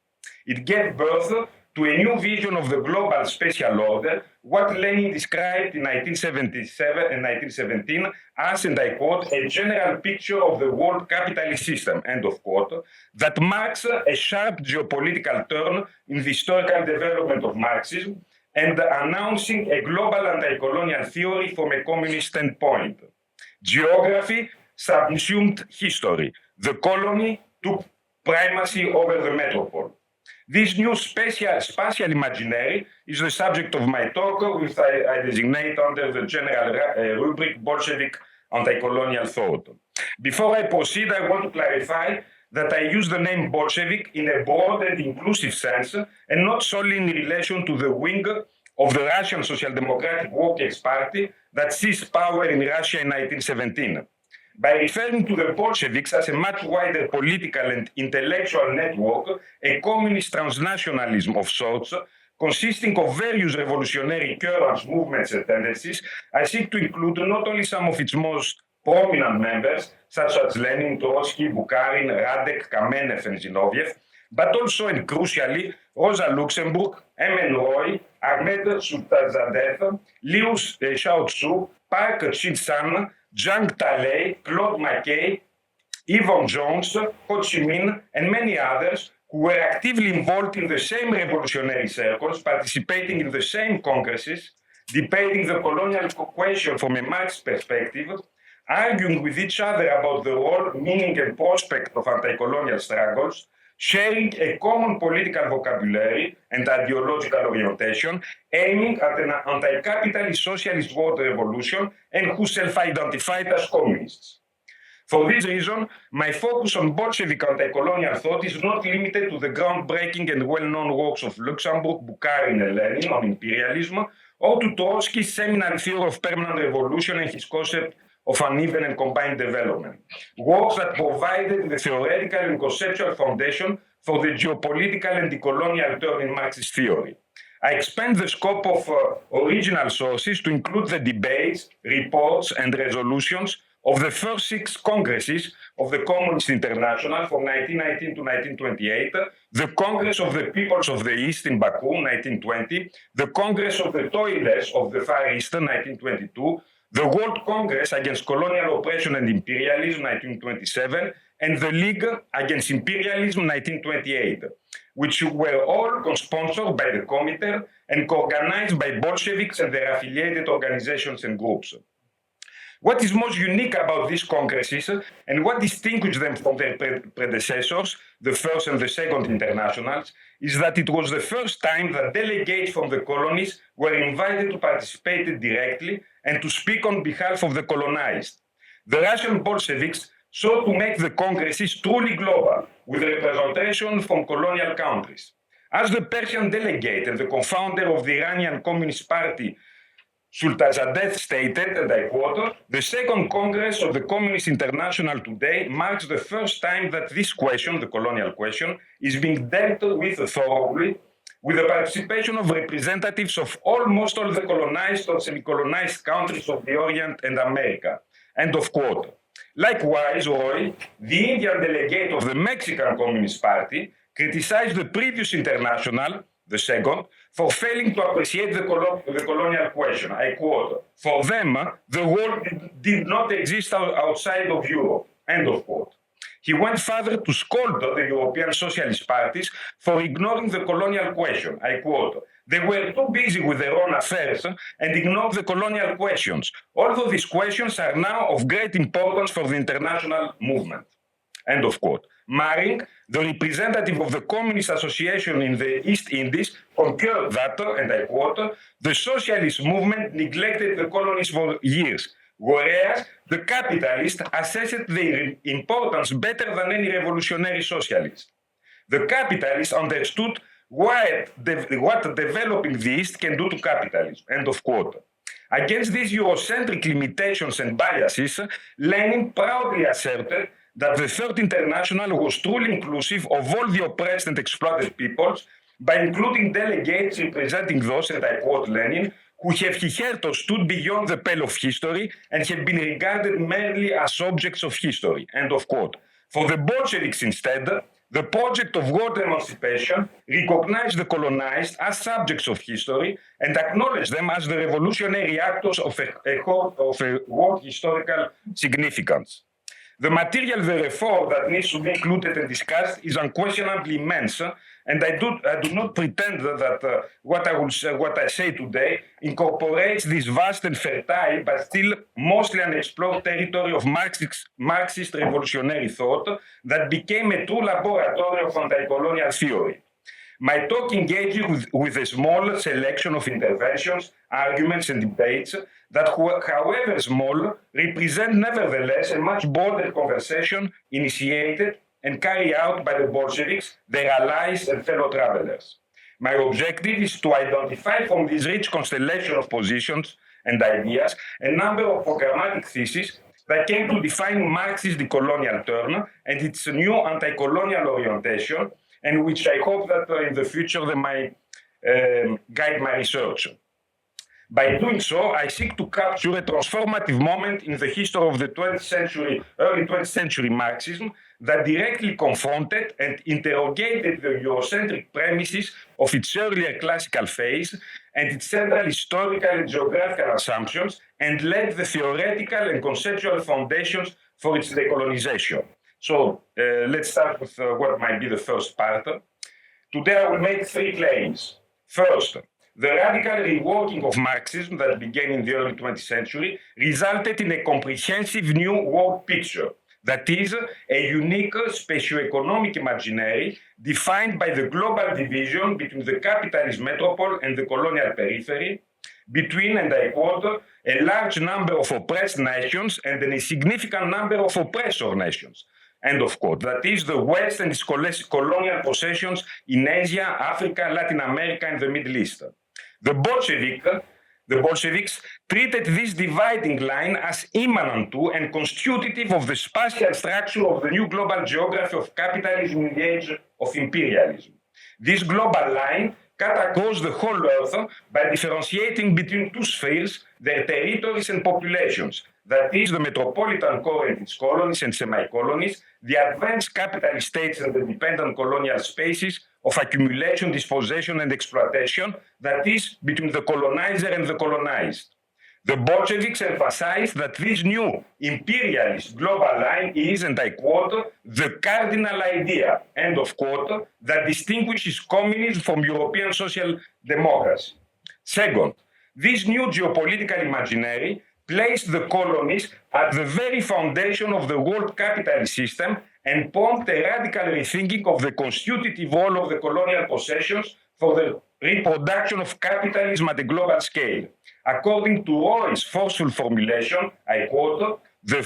It gave birth to a new vision of the global special order, what Lenin described in 1977 and 1917 as, and I quote, a general picture of the world capitalist system, end of quote, that marks a sharp geopolitical turn in the historical development of Marxism and announcing a global anti-colonial theory from a communist standpoint. Geography subsumed history. The colony took primacy over the metropole. This new spatial imaginary is the subject of my talk, which I designate under the general rubric Bolshevik anti-colonial thought. Before I proceed, I want to clarify that I use the name Bolshevik in a broad and inclusive sense, and not solely in relation to the wing of the Russian Social Democratic Workers' Party that seized power in Russia in 1917. By referring to the Bolsheviks as a much wider political and intellectual network, a communist transnationalism of sorts, consisting of various revolutionary currents, movements, and tendencies, I seek to include not only some of its most prominent members, such as Lenin, Trotsky, Bukharin, Radek, Kamenev, and Zinoviev, but also, and crucially, Rosa Luxemburg, M.N. Roy, Ahmed Sultanzadev, Liu Shaoqu, Park Chin-san, Zhang Talei, Claude Mackay, Yvonne Jones, Ho Chi Minh, and many others who were actively involved in the same revolutionary circles, participating in the same congresses, debating the colonial question from a Marxist perspective, arguing with each other about the role, meaning, and prospect of anti-colonial struggles, sharing a common political vocabulary and ideological orientation, aiming at an anti-capitalist socialist world revolution, and who self-identified as communists. For this reason, my focus on Bolshevik anti-colonial thought is not limited to the groundbreaking and well-known works of Luxemburg, Bukharin, and Lenin on imperialism, or to Trotsky's seminal theory of permanent revolution and his concept of uneven and combined development, works that provided the theoretical and conceptual foundation for the geopolitical and decolonial turn in Marxist theory. I expand the scope of original sources to include the debates, reports, and resolutions of the first 6 congresses of the Communist International from 1919 to 1928, the Congress of the Peoples of the East in Baku, 1920, the Congress of the Toilers of the Far East, 1922, the World Congress Against Colonial Oppression and Imperialism, 1927, and the League Against Imperialism, 1928, which were all co-sponsored by the Comité and co-organized by Bolsheviks and their affiliated organizations and groups. What is most unique about these congresses and what distinguished them from their predecessors, the First and the Second Internationals, is that it was the first time that delegates from the colonies were invited to participate directly and to speak on behalf of the colonized. The Russian Bolsheviks sought to make the congresses truly global, with representation from colonial countries. As the Persian delegate and the co-founder of the Iranian Communist Party, Sultanzadev stated, and I quote, "The Second Congress of the Communist International today marks the first time that this question, the colonial question, is being dealt with thoroughly, with the participation of representatives of almost all the colonized or semi-colonized countries of the Orient and America." End of quote. Likewise, Roy, the Indian delegate of the Mexican Communist Party, criticized the previous international, the second, for failing to appreciate the colonial question. I quote, "For them, the world did not exist outside of Europe." End of quote. He went further to scold the European socialist parties for ignoring the colonial question. I quote, "They were too busy with their own affairs and ignored the colonial questions, although these questions are now of great importance for the international movement." End of quote. Maring, the representative of the Communist Association in the East Indies, concurred that, and I quote, "The socialist movement neglected the colonies for years. whereas the capitalist assessed their importance better than any revolutionary socialist. The capitalist understood what developing the East can do to capitalism, end of quote. Against these Eurocentric limitations and biases, Lenin proudly asserted that the Third International was truly inclusive of all the oppressed and exploited peoples by including delegates representing those, and I quote Lenin, who have hitherto stood beyond the pale of history and have been regarded merely as objects of history, end of quote. For the Bolsheviks instead, the project of world emancipation recognized the colonized as subjects of history and acknowledged them as the revolutionary actors of a world historical significance. The material, therefore, that needs to be included and discussed is unquestionably immense, and I do not pretend that what I say today incorporates this vast and fertile but still mostly unexplored territory of Marxist revolutionary thought that became a true laboratory of anti-colonial theory. My talk engages with a small selection of interventions, arguments, and debates that, however small, represent nevertheless a much broader conversation initiated and carried out by the Bolsheviks, their allies, and fellow travelers. My objective is to identify from this rich constellation of positions and ideas a number of programmatic theses that came to define Marx's decolonial turn and its new anti-colonial orientation, and which I hope that in the future they might guide my research. By doing so, I seek to capture a transformative moment in the history of the 20th century, early 20th century Marxism that directly confronted and interrogated the Eurocentric premises of its earlier classical phase and its central historical and geographical assumptions, and laid the theoretical and conceptual foundations for its decolonization. So let's start with what might be the first part. Today I will make three claims. First, the radical reworking of Marxism that began in the early 20th century resulted in a comprehensive new world picture, that is, a unique spatio-economic imaginary defined by the global division between the capitalist metropole and the colonial periphery, between, and I quote, a large number of oppressed nations and a significant number of oppressor nations, end of quote. That is, the West and its colonial possessions in Asia, Africa, Latin America, and the Middle East. The Bolsheviks treated this dividing line as immanent to and constitutive of the spatial structure of the new global geography of capitalism in the age of imperialism. This global line cut across the whole earth by differentiating between two spheres, their territories and populations, that is, the metropolitan core and its colonies and semi-colonies, the advanced capitalist states and the dependent colonial spaces of accumulation, dispossession, and exploitation, that is, between the colonizer and the colonized. The Bolsheviks emphasized that this new imperialist global line is, and I quote, the cardinal idea, end of quote, that distinguishes communism from European social democracy. Second, this new geopolitical imaginary placed the colonies at the very foundation of the world capitalist system and prompted a radical rethinking of the constitutive role of the colonial possessions for the reproduction of capitalism at a global scale. According to Roy's forceful formulation, I quote, the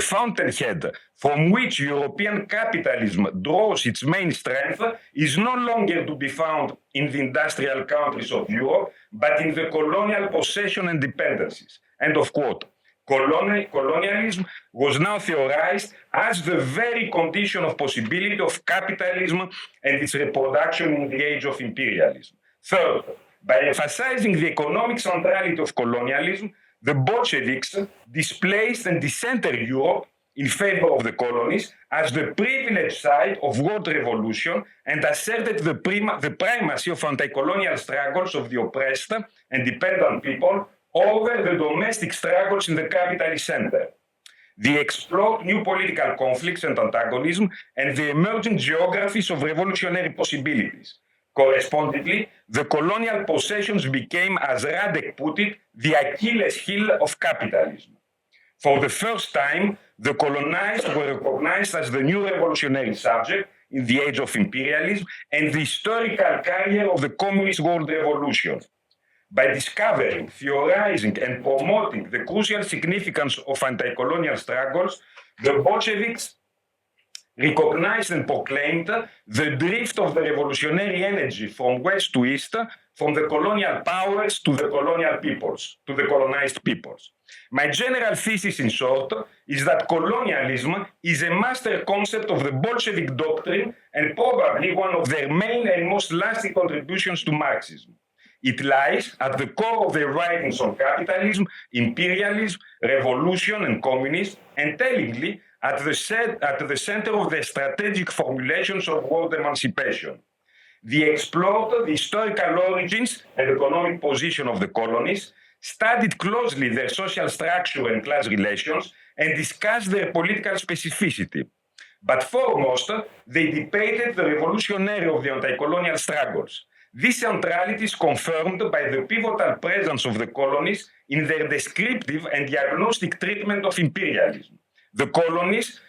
fountainhead from which European capitalism draws its main strength is no longer to be found in the industrial countries of Europe, but in the colonial possession and dependencies. End of quote. Colonialism was now theorized as the very condition of possibility of capitalism and its reproduction in the age of imperialism. Third, by emphasizing the economic centrality of colonialism, the Bolsheviks displaced and decentered Europe in favor of the colonies as the privileged side of world revolution and asserted the primacy of anti-colonial struggles of the oppressed and dependent people over the domestic struggles in the capitalist center. They explored new political conflicts and antagonism and the emerging geographies of revolutionary possibilities. Correspondingly, the colonial possessions became, as Radek put it, the Achilles heel of capitalism. For the first time, the colonized were recognized as the new revolutionary subject in the age of imperialism and the historical carrier of the communist world revolution. by discovering, theorizing, and promoting the crucial significance of anti-colonial struggles, the Bolsheviks recognized and proclaimed the drift of the revolutionary energy from west to east, from the colonial powers to the colonial peoples, to the colonized peoples. My general thesis, in short, is that colonialism is a master concept of the Bolshevik doctrine and probably one of their main and most lasting contributions to Marxism. It lies at the core of their writings on capitalism, imperialism, revolution, and communism, and tellingly, at the center of the strategic formulations of world emancipation. They explored the historical origins and economic position of the colonies, studied closely their social structure and class relations, and discussed their political specificity. But foremost, they debated the revolutionary of the anti-colonial struggles. This centrality is confirmed by the pivotal presence of the colonies in their descriptive and diagnostic treatment of imperialism. The colonies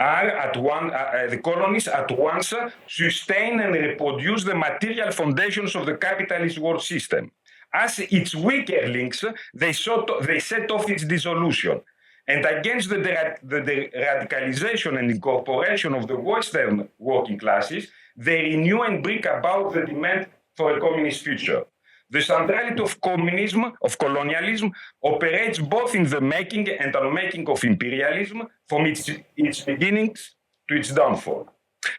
at once sustain and reproduce the material foundations of the capitalist world system. As its weaker links, they set off its dissolution. And against the radicalization and incorporation of the Western working classes, they renew and bring about the demand for a communist future. The centrality of communism, of colonialism, operates both in the making and unmaking of imperialism, from its beginnings to its downfall.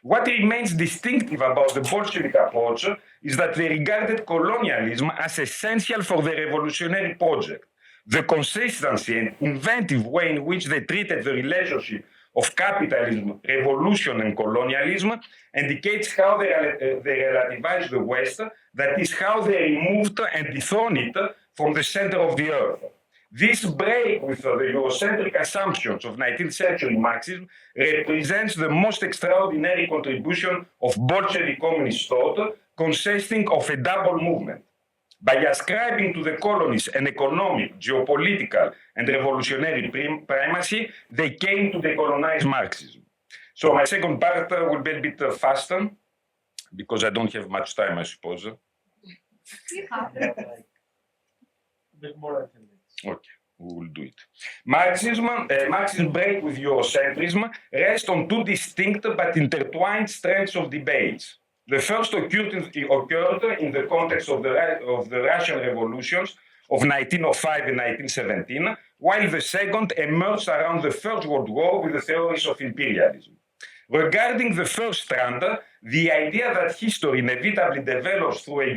What remains distinctive about the Bolshevik approach is that they regarded colonialism as essential for the revolutionary project. The consistency and inventive way in which they treated the relationship of capitalism, revolution, and colonialism indicates how they relativized the West, that is, how they removed and dethroned it from the center of the earth. This break with the Eurocentric assumptions of 19th century Marxism represents the most extraordinary contribution of Bolshevik communist thought, consisting of a double movement. By ascribing to the colonies an economic, geopolitical, and revolutionary primacy, they came to decolonize Marxism. So my second part will be a bit faster, because I don't have much time, I suppose. A bit more than 10 minutes. Okay, we will do it. Marxism's break with Eurocentrism rests on two distinct but intertwined strands of debates. The first occurred in the context of the Russian revolutions of 1905 and 1917, while the second emerged around the First World War with the theories of imperialism. Regarding the first strand, the idea that history inevitably develops through a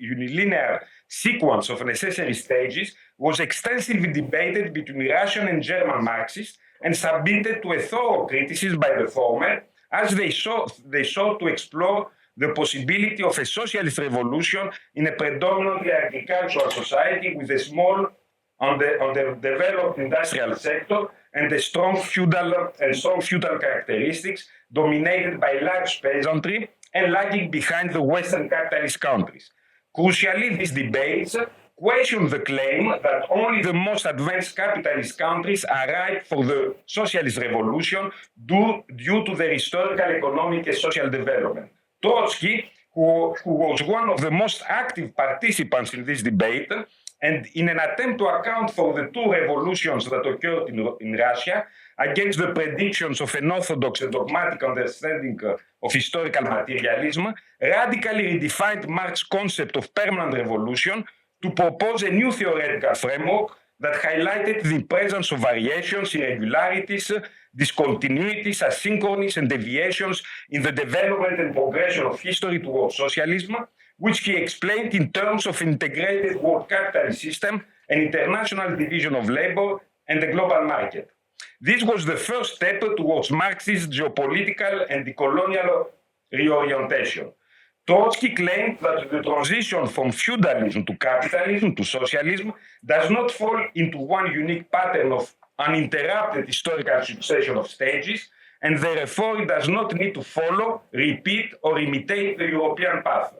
unilinear sequence of necessary stages was extensively debated between Russian and German Marxists and submitted to a thorough criticism by the former, as they sought to explore the possibility of a socialist revolution in a predominantly agricultural society with a small, underdeveloped industrial sector and a strong feudal characteristics dominated by large peasantry and lagging behind the Western capitalist countries. Crucially, these debates question the claim that only the most advanced capitalist countries are ripe for the socialist revolution due to their historical, economic, and social development. Trotsky, who was one of the most active participants in this debate, and in an attempt to account for the two revolutions that occurred in Russia, against the predictions of an orthodox and dogmatic understanding of historical materialism, radically redefined Marx's concept of permanent revolution to propose a new theoretical framework that highlighted the presence of variations, irregularities, discontinuities, asynchronies, and deviations in the development and progression of history towards socialism, which he explained in terms of integrated world capitalist system, an international division of labor, and the global market. This was the first step towards Marxist geopolitical and decolonial reorientation. Trotsky claimed that the transition from feudalism to capitalism to socialism does not fall into one unique pattern of uninterrupted historical succession of stages, and therefore it does not need to follow, repeat, or imitate the European path.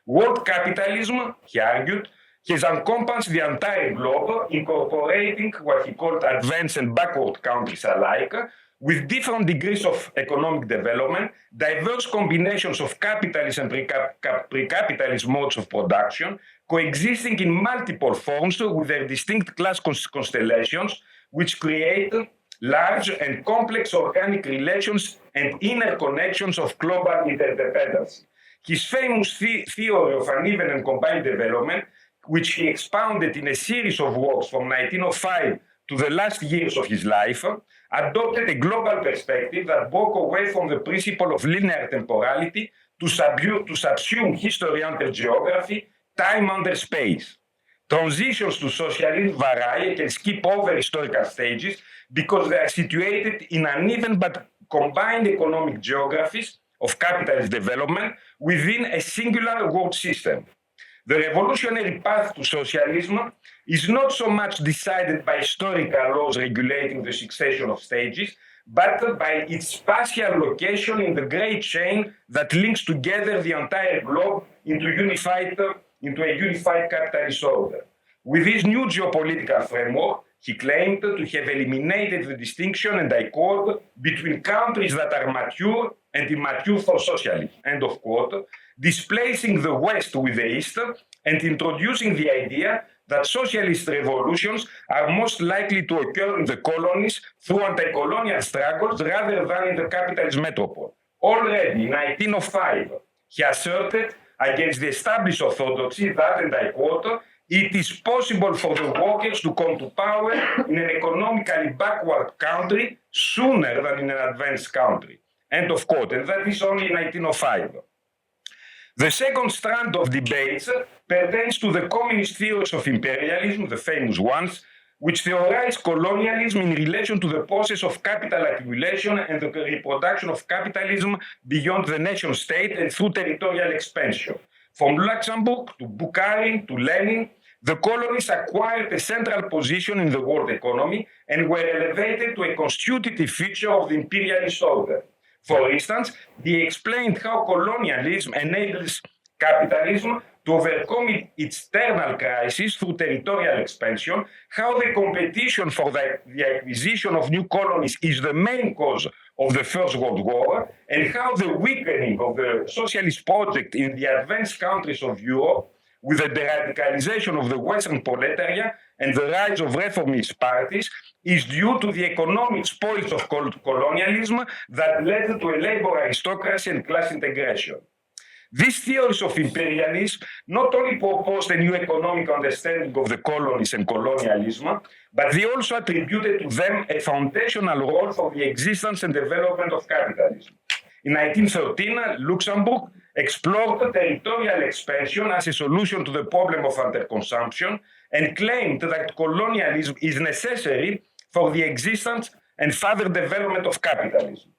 World capitalism, he argued, has encompassed the entire globe, incorporating what he called advanced and backward countries alike, with different degrees of economic development, diverse combinations of capitalist and pre-capitalist modes of production, coexisting in multiple forms with their distinct class constellations, which create large and complex organic relations and interconnections of global interdependence. His famous theory of uneven and combined development, which he expounded in a series of works from 1905 to the last years of his life, adopted a global perspective that broke away from the principle of linear temporality to subsume history under geography, time under space. Transitions to socialism vary and can skip over historical stages because they are situated in uneven but combined economic geographies of capitalist development within a singular world system. The revolutionary path to socialism is not so much decided by historical laws regulating the succession of stages, but by its spatial location in the great chain that links together the entire globe into a unified capitalist order. With this new geopolitical framework, he claimed to have eliminated the distinction, and I quote, between countries that are mature and immature for socialism, end of quote, displacing the West with the East and introducing the idea that socialist revolutions are most likely to occur in the colonies through anti-colonial struggles rather than in the capitalist metropole. Already in 1905, he asserted against the established orthodoxy that, and I quote, it is possible for the workers to come to power in an economically backward country sooner than in an advanced country. End of quote. And that is only in 1905. The second strand of debates pertains to the communist theories of imperialism, the famous ones, which theorize colonialism in relation to the process of capital accumulation and the reproduction of capitalism beyond the nation state and through territorial expansion. From Luxembourg to Bukharin to Lenin, the colonies acquired a central position in the world economy and were elevated to a constitutive feature of the imperialist order. For instance, he explained how colonialism enables capitalism to overcome its external crisis through territorial expansion, how the competition for the acquisition of new colonies is the main cause of the First World War, and how the weakening of the socialist project in the advanced countries of Europe, with the deradicalization of the Western proletariat and the rise of reformist parties, is due to the economic spoils of colonialism that led to a labor aristocracy and class integration. These theories of imperialism not only proposed a new economic understanding of the colonies and colonialism, but they also attributed to them a foundational role for the existence and development of capitalism. In 1913, Luxembourg explored territorial expansion as a solution to the problem of underconsumption and claimed that colonialism is necessary for the existence and further development of capitalism.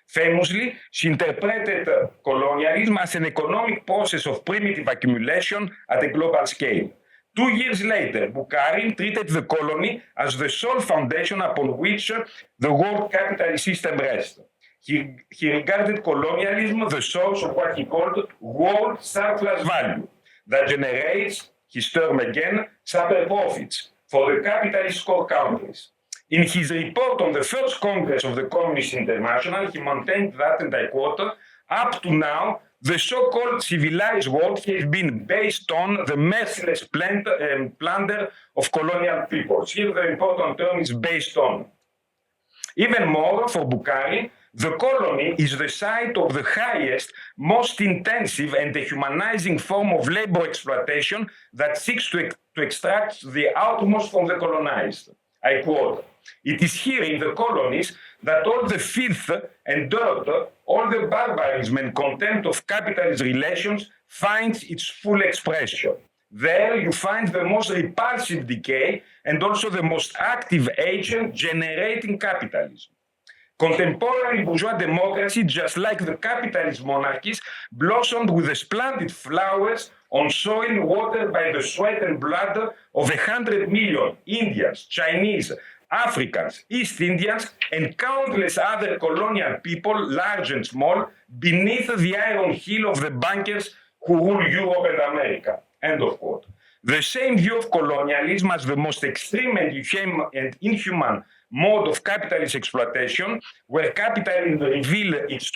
Famously, she interpreted colonialism as an economic process of primitive accumulation at a global scale. 2 years later, Bukharin treated the colony as the sole foundation upon which the world capitalist system rests. He regarded colonialism the source of what he called world surplus value that generates, his term again, super profits for the capitalist core countries. In his report on the first Congress of the Communist International, he maintained that, and I quote, up to now, the so-called civilized world has been based on the merciless plunder of colonial peoples. Here the important term is based on. Even more, for Bukharin, the colony is the site of the highest, most intensive and dehumanizing form of labor exploitation that seeks to extract the utmost from the colonized. I quote, it is here in the colonies that all the filth and dirt, all the barbarism and contempt of capitalist relations finds its full expression. There you find the most repulsive decay and also the most active agent generating capitalism. Contemporary bourgeois democracy, just like the capitalist monarchies, blossomed with the splendid flowers on soil watered by the sweat and blood of 100 million Indians, Chinese, Africans, East Indians, and countless other colonial people, large and small, beneath the iron heel of the bankers who rule Europe and America. End of quote. The same view of colonialism as the most extreme and inhuman mode of capitalist exploitation, where capitalism reveals its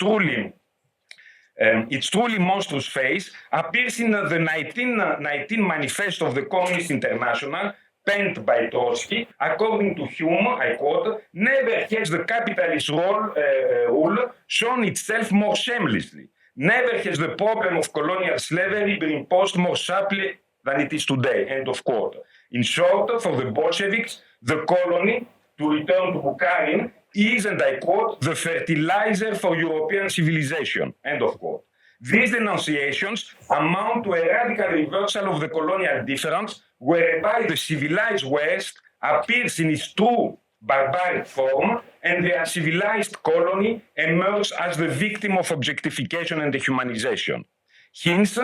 truly monstrous face, appears in the 1919 Manifesto of the Communist International, penned by Trotsky. According to Hume, I quote, "Never has the capitalist rule shown itself more shamelessly. Never has the problem of colonial slavery been imposed more sharply than it is today," end of quote. In short, for the Bolsheviks, the colony, to return to Bukharin, is, and I quote, "the fertilizer for European civilization," end of quote. These denunciations amount to a radical reversal of the colonial difference, whereby the civilized West appears in its true barbaric form, and the uncivilized colony emerges as the victim of objectification and dehumanization. Hence,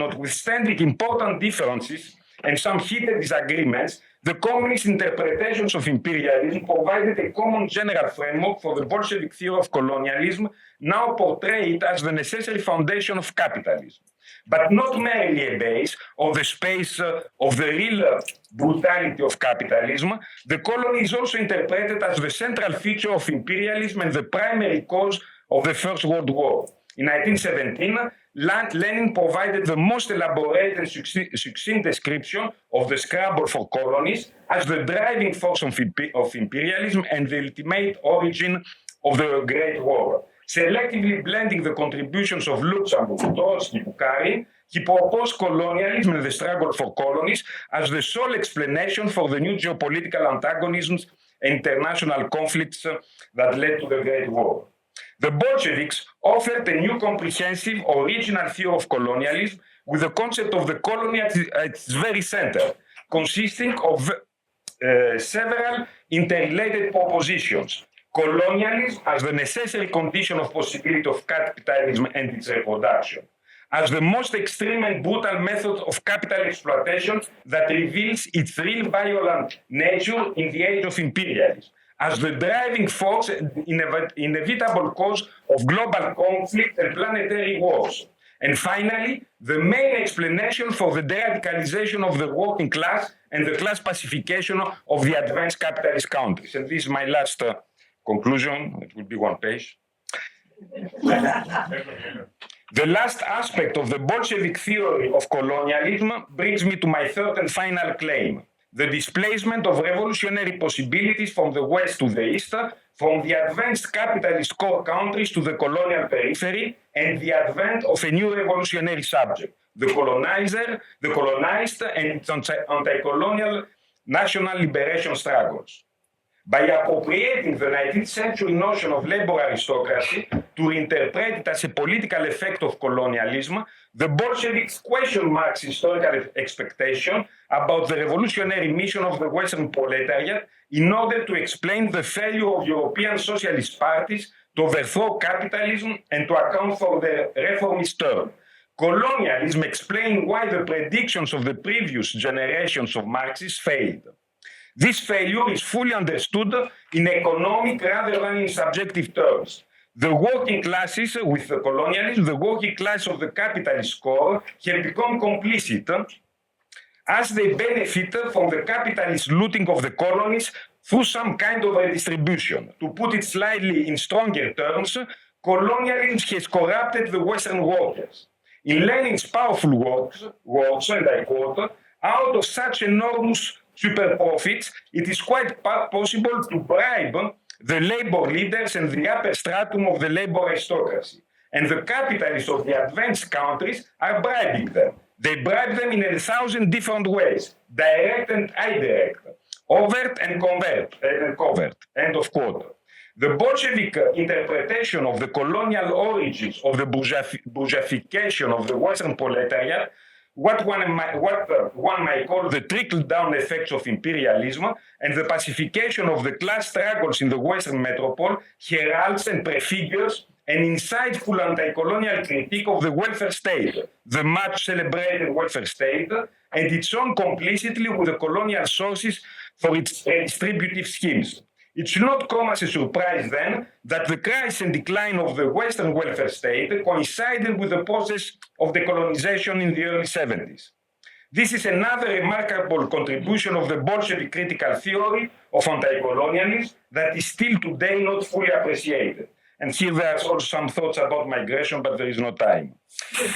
notwithstanding important differences and some heated disagreements, the communist interpretations of imperialism provided a common general framework for the Bolshevik theory of colonialism, now portrayed as the necessary foundation of capitalism. But not merely a base or the space of the real brutality of capitalism, the colony is also interpreted as the central feature of imperialism and the primary cause of the First World War. In 1917, Lenin provided the most elaborate and succinct description of the scramble for colonies as the driving force of imperialism and the ultimate origin of the Great War. Selectively blending the contributions of Luxemburg, Trotsky, Bukharin, he proposed colonialism and the struggle for colonies as the sole explanation for the new geopolitical antagonisms and international conflicts that led to the Great War. The Bolsheviks offered a new comprehensive original theory of colonialism with the concept of the colony at its very center, consisting of several interrelated propositions. Colonialism as the necessary condition of possibility of capitalism and its reproduction, as the most extreme and brutal method of capital exploitation that reveals its real violent nature in the age of imperialism, as the driving force and inevitable cause of global conflict and planetary wars. And finally, the main explanation for the de-radicalization of the working class and the class pacification of the advanced capitalist countries. And this is my last conclusion. It will be one page. The last aspect of the Bolshevik theory of colonialism brings me to my third and final claim: the displacement of revolutionary possibilities from the West to the East, from the advanced capitalist core countries to the colonial periphery, and the advent of a new revolutionary subject, the colonizer, the colonized, and its anti-colonial national liberation struggles. By appropriating the 19th century notion of labor aristocracy to reinterpret it as a political effect of colonialism, the Bolsheviks questioned Marx's historical expectation about the revolutionary mission of the Western proletariat in order to explain the failure of European socialist parties to overthrow capitalism and to account for their reformist turn. Colonialism explained why the predictions of the previous generations of Marxists failed. This failure is fully understood in economic rather than in subjective terms. The working classes with the colonialism, the working class of the capitalist core have become complicit as they benefit from the capitalist looting of the colonies through some kind of redistribution. To put it slightly in stronger terms, colonialism has corrupted the Western workers. In Lenin's powerful words, and I quote, "Out of such enormous super profits, it is quite possible to bribe the labor leaders and the upper stratum of the labor aristocracy. And the capitalists of the advanced countries are bribing them. They bribe them in 1,000 different ways, direct and indirect, overt and covert," end of quote. The Bolshevik interpretation of the colonial origins of the bourgeoisification of the Western proletariat, what one might call the trickle-down effects of imperialism and the pacification of the class struggles in the Western metropole, heralds and prefigures an insightful anti-colonial critique of the welfare state, the much celebrated welfare state, and its own complicity with the colonial sources for its redistributive schemes. It should not come as a surprise then that the crisis and decline of the Western welfare state coincided with the process of decolonization in the early 70s. This is another remarkable contribution of the Bolshevik critical theory of anti-colonialism that is still today not fully appreciated. And here there are also some thoughts about migration, but there is no time.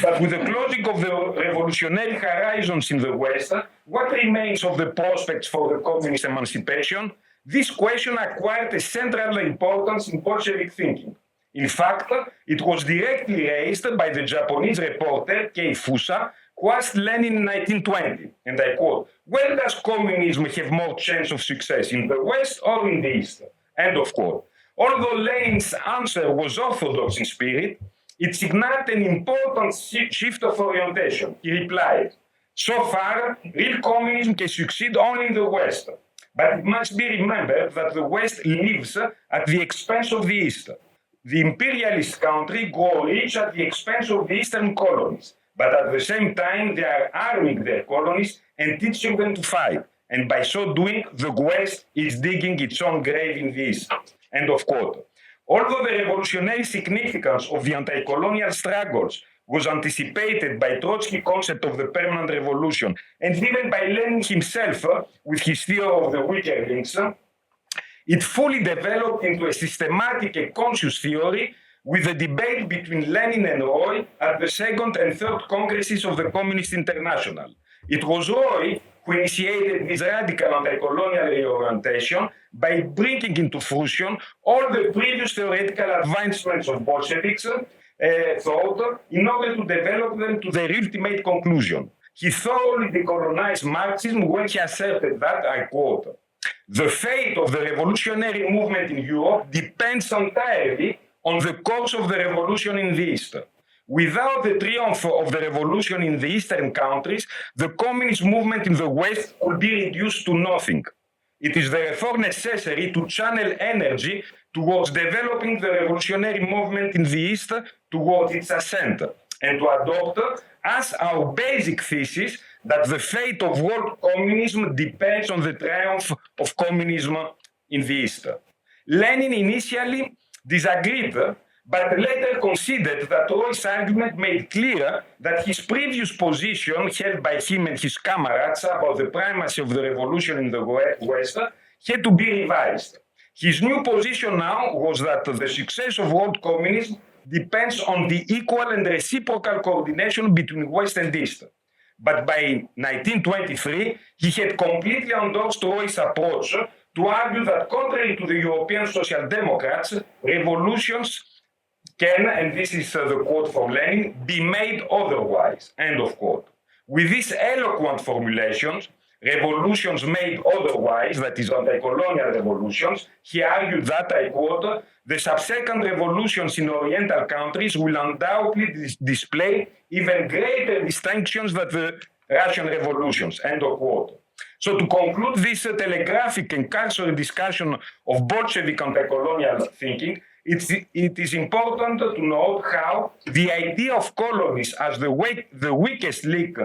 But with the closing of the revolutionary horizons in the West, what remains of the prospects for the communist emancipation? This question acquired a central importance in Bolshevik thinking. In fact, it was directly raised by the Japanese reporter Kei Fusa, who asked Lenin in 1920, and I quote, "Where does communism have more chance of success, in the West or in the East?" End of quote. Although Lenin's answer was orthodox in spirit, it signaled an important shift of orientation. He replied, "So far, real communism can succeed only in the West. But it must be remembered that the West lives at the expense of the East. The imperialist country grow rich at the expense of the Eastern colonies, but at the same time they are arming their colonies and teaching them to fight. And by so doing, the West is digging its own grave in the East." End of quote. Although the revolutionary significance of the anti-colonial struggles was anticipated by Trotsky's concept of the permanent revolution, and even by Lenin himself with his theory of the weaker links, it fully developed into a systematic and conscious theory with a debate between Lenin and Roy at the second and third congresses of the Communist International. It was Roy who initiated this radical anti-colonial reorientation by bringing into fruition all the previous theoretical advancements of Bolsheviks thought in order to develop them to their ultimate conclusion. He thoroughly decolonized Marxism when he asserted that, I quote, "The fate of the revolutionary movement in Europe depends entirely on the course of the revolution in the East. Without the triumph of the revolution in the Eastern countries, the communist movement in the West could be reduced to nothing. It is therefore necessary to channel energy towards developing the revolutionary movement in the East towards its ascent, and to adopt as our basic thesis that the fate of world communism depends on the triumph of communism in the East." Lenin initially disagreed, but later considered that Roy's argument made clear that his previous position held by him and his comrades about the primacy of the revolution in the West had to be revised. His new position now was that the success of world communism depends on the equal and reciprocal coordination between West and East. But by 1923, he had completely endorsed Roy's approach to argue that contrary to the European Social Democrats, revolutions can, and this is the quote from Lenin, be made otherwise, end of quote. With these eloquent formulations, revolutions made otherwise, that is anti-colonial revolutions, he argued that, I quote, "the subsequent revolutions in Oriental countries will undoubtedly display even greater distinctions than the Russian revolutions, end of quote. So to conclude this telegraphic and cursory discussion of Bolshevik anti-colonial thinking, it is important to note how the idea of colonies as the weakest link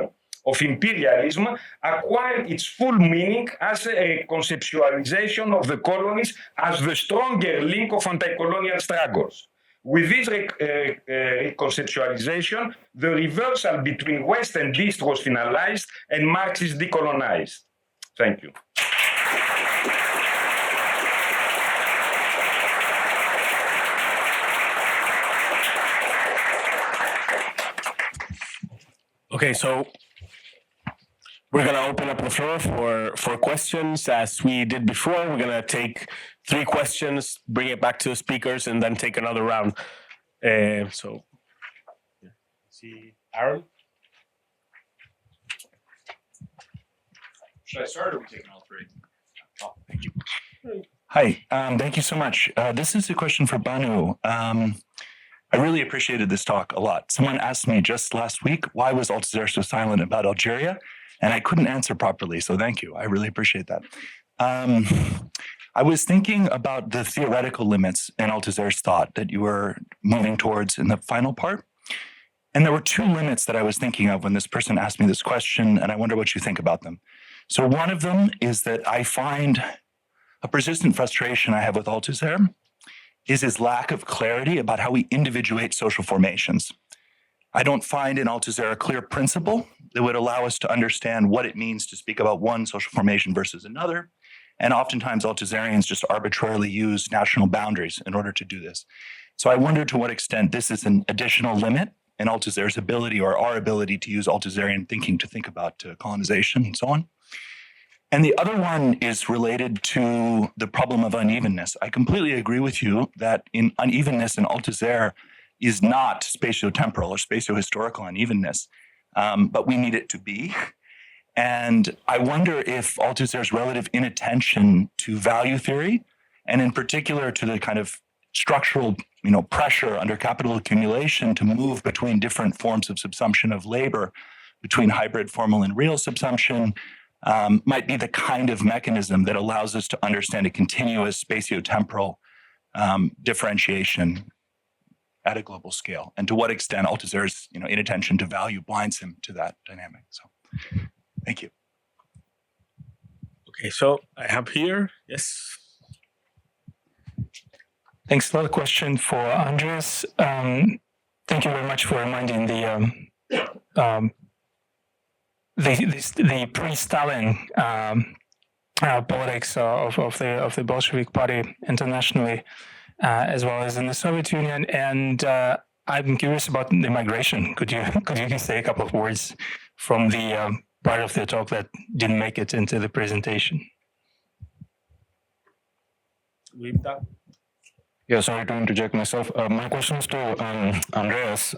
of imperialism acquired its full meaning as a conceptualization of the colonies as the stronger link of anti-colonial struggles. With this reconceptualization, the reversal between West and East was finalized and Marx is decolonized. Thank you. Okay, so we're going to open up the floor for questions. As we did before, we're going to take 3 questions, bring it back to the speakers, and then take another round. See Aaron? Should I start or are we taking all 3? Oh, thank you. Hi, thank you so much. This is a question for Banu. I really appreciated this talk a lot. Someone asked me just last week, why was Althusser so silent about Algeria? And I couldn't answer properly, so thank you. I really appreciate that. I was thinking about the theoretical limits in Althusser's thought that you were moving towards in the final part. And there were 2 limits that I was thinking of when this person asked me this question, and I wonder what you think about them. So one of them is that I find a persistent frustration I have with Althusser is his lack of clarity about how we individuate social formations. I don't find in Althusser a clear principle that would allow us to understand what it means to speak about one social formation versus another. And oftentimes Althusserians just arbitrarily use national boundaries in order to do this. So I wonder to what extent this is an additional limit in Althusser's ability or our ability to use Althusserian thinking to think about colonization and so on. And the other one is related to the problem of unevenness. I completely agree with you that in unevenness in Althusser is not spatiotemporal or spatiohistorical unevenness, but we need it to be. And I wonder if Althusser's relative inattention to value theory, and in particular to the kind of structural pressure under capital accumulation to move between different forms of subsumption of labor, between hybrid, formal, and real subsumption, might be the kind of mechanism that allows us to understand a continuous spatiotemporal differentiation at a global scale, and to what extent Althusser's inattention to value blinds him to that dynamic. So, thank you. Okay, so I have here, yes. Thanks for the question for Andreas. Thank you very much for reminding the pre-Stalin politics of the Bolshevik Party internationally, as well as in the Soviet Union. And I'm curious about the migration. Could you say a couple of words from the part of the talk that didn't make it into the presentation? Udeepta? Yeah, sorry to interject myself. My question is to Andreas.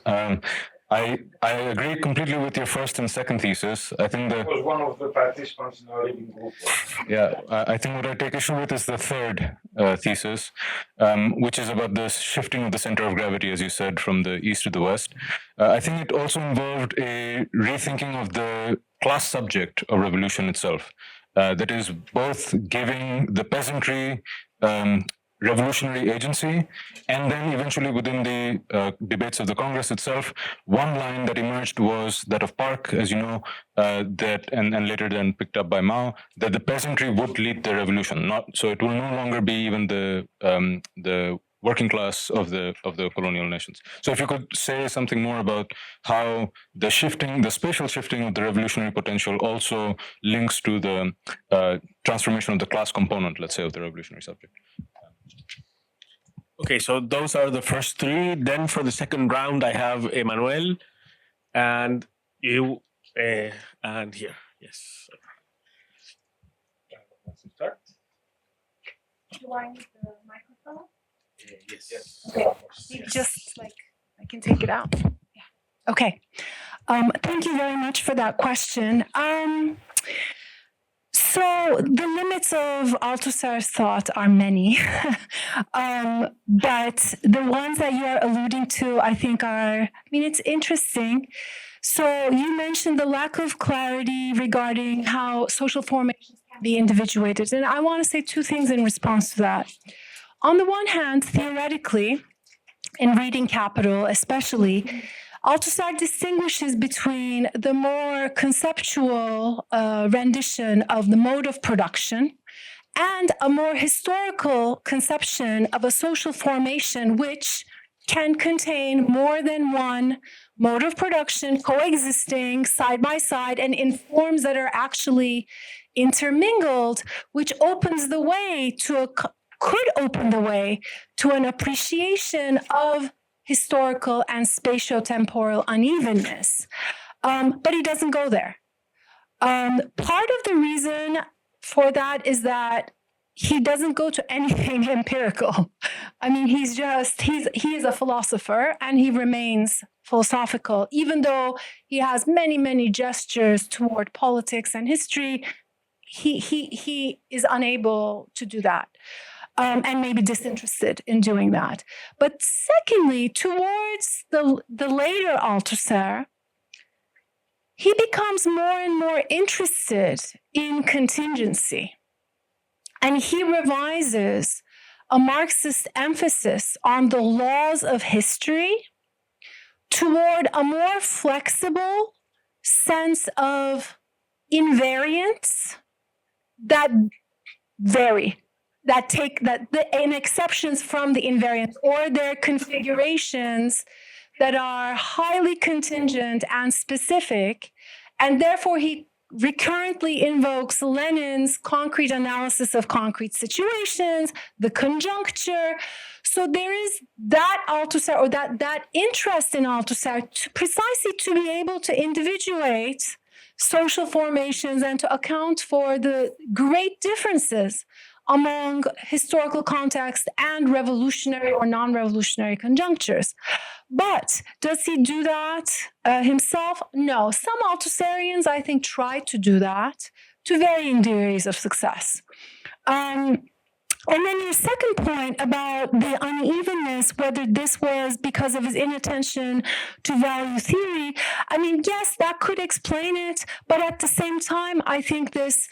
I agree completely with your first and second thesis. I think I was one of the participants in our reading group. yeah, I think what I take issue with is the third thesis, which is about the shifting of the center of gravity, as you said, from the east to the west. I think it also involved a rethinking of the class subject of revolution itself. That is both giving the peasantry revolutionary agency, and then eventually within the debates of the Congress itself, one line that emerged was that of Park, as you know, that and later then picked up by Mao, that the peasantry would lead the revolution. So it will no longer be even the working class of the colonial nations. So if you could say something more about how the spatial shifting of the revolutionary potential also links to the transformation of the class component, let's say, of the revolutionary subject. Okay, so those are the first three. Then for the second round, I have Emmanuel and you and here. Yes. Let's start. Do I need the microphone? Yes. Okay. Just I can take it out. Yeah. Okay. Thank you very much for that question. So the limits of Althusser's thought are many, but the ones that you are alluding to, I think it's interesting. So you mentioned the lack of clarity regarding how social formations can be individuated. And I want to say two things in response to that. On the one hand, theoretically, in reading Capital especially, Althusser distinguishes between the more conceptual rendition of the mode of production and a more historical conception of a social formation which can contain more than one mode of production coexisting side by side and in forms that are actually intermingled, which opens the way could open the way to an appreciation of historical and spatiotemporal unevenness. But he doesn't go there. Part of the reason for that is that he doesn't go to anything empirical. I mean, he is a philosopher and he remains philosophical, even though he has many, many gestures toward politics and history. He is unable to do that. And maybe disinterested in doing that. But secondly, towards the later Althusser, he becomes more and more interested in contingency. And he revises a Marxist emphasis on the laws of history toward a more flexible sense of invariance that vary. And exceptions from the invariance or their configurations that are highly contingent and specific, and therefore he recurrently invokes Lenin's concrete analysis of concrete situations, the conjuncture. So there is that Althusser, or that interest in Althusser, precisely to be able to individuate social formations and to account for the great differences among historical context and revolutionary or non-revolutionary conjunctures. But does he do that himself? No. Some Althusserians, I think, try to do that to varying degrees of success. And then your second point about the unevenness, whether this was because of his inattention to value theory, I mean, yes, that could explain it. But at the same time, I think this,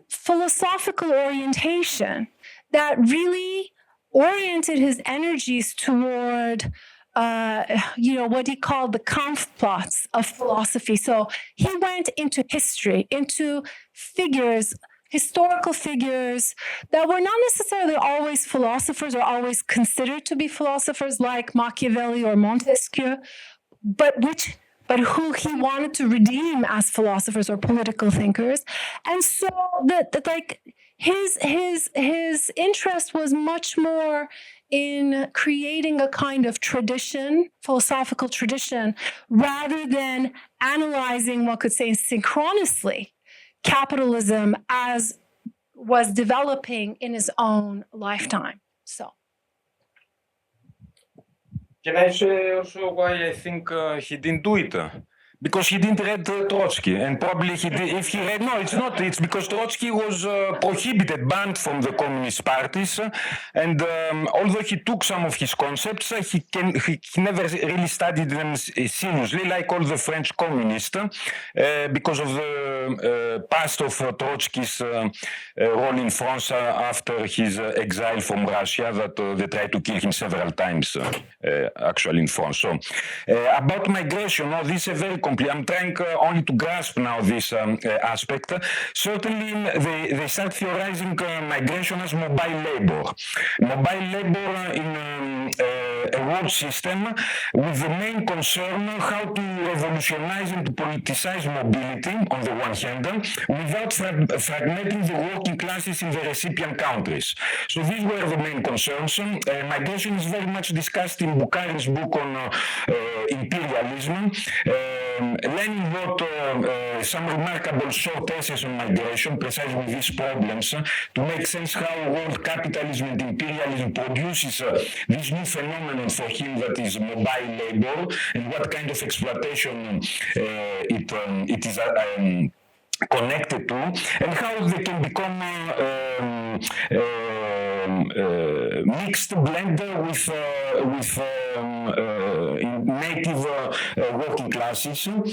philosophical orientation that really oriented his energies toward, what he called the Kampfplatz of philosophy. So he went into history, into figures, historical figures that were not necessarily always philosophers or always considered to be philosophers, like Machiavelli or Montesquieu, but who he wanted to redeem as philosophers or political thinkers. And so his interest was much more in creating a kind of tradition, philosophical tradition, rather than analyzing, one could say, synchronously capitalism as was developing in his own lifetime. So. Can I say also why I think he didn't do it? Because he didn't read Trotsky, and probably he did, if he read, no, it's not, it's because Trotsky was prohibited, banned from the communist parties, and although he took some of his concepts, he never really studied them seriously, like all the French communists, because of the past of Trotsky's role in France after his exile from Russia, that they tried to kill him several times, actually in France. So, about migration, this is a very I'm trying only to grasp now this aspect. Certainly, they start theorizing migration as mobile labor. Mobile labor in a world system with the main concern how to revolutionize and to politicize mobility on the one hand, without fragmenting the working classes in the recipient countries. So these were the main concerns. Migration is very much discussed in Bukharin's book on imperialism. Lenin wrote some remarkable short essays on migration, precisely with these problems, to make sense how world capitalism and imperialism produces this new phenomenon for him that is mobile labor, and what kind of exploitation it is connected to, and how they can become mixed blender with native working classes, and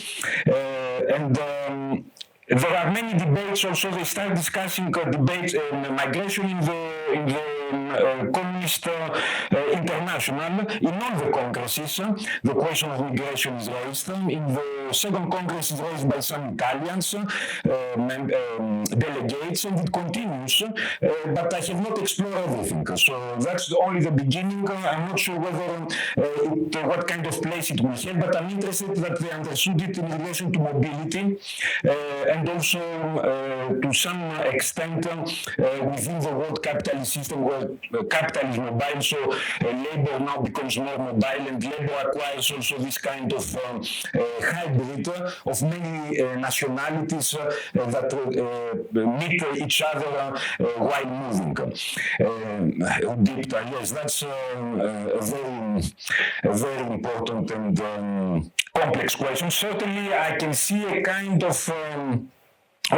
there are many debates also. They start discussing debates migration in the Communist International. In all the congresses, the question of migration is raised. In the second congress is raised by some Italians, delegates, and it continues. But I have not explored everything. So that's only the beginning. I'm not sure whether what kind of place it will have, but I'm interested that they understood it in relation to mobility, and also to some extent within the world capitalist system, where capital is mobile, so labor now becomes more mobile, and labor acquires also this kind of hybrid of many nationalities that meet each other while moving. Udeepta, yes, that's a very important and complex question. Certainly, I can see a kind of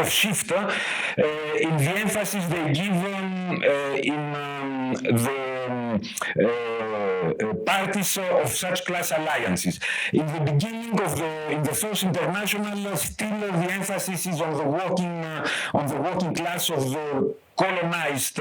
shift in the emphasis they give in the parties of such class alliances. In the beginning in the First International, still the emphasis is on the working class of the colonized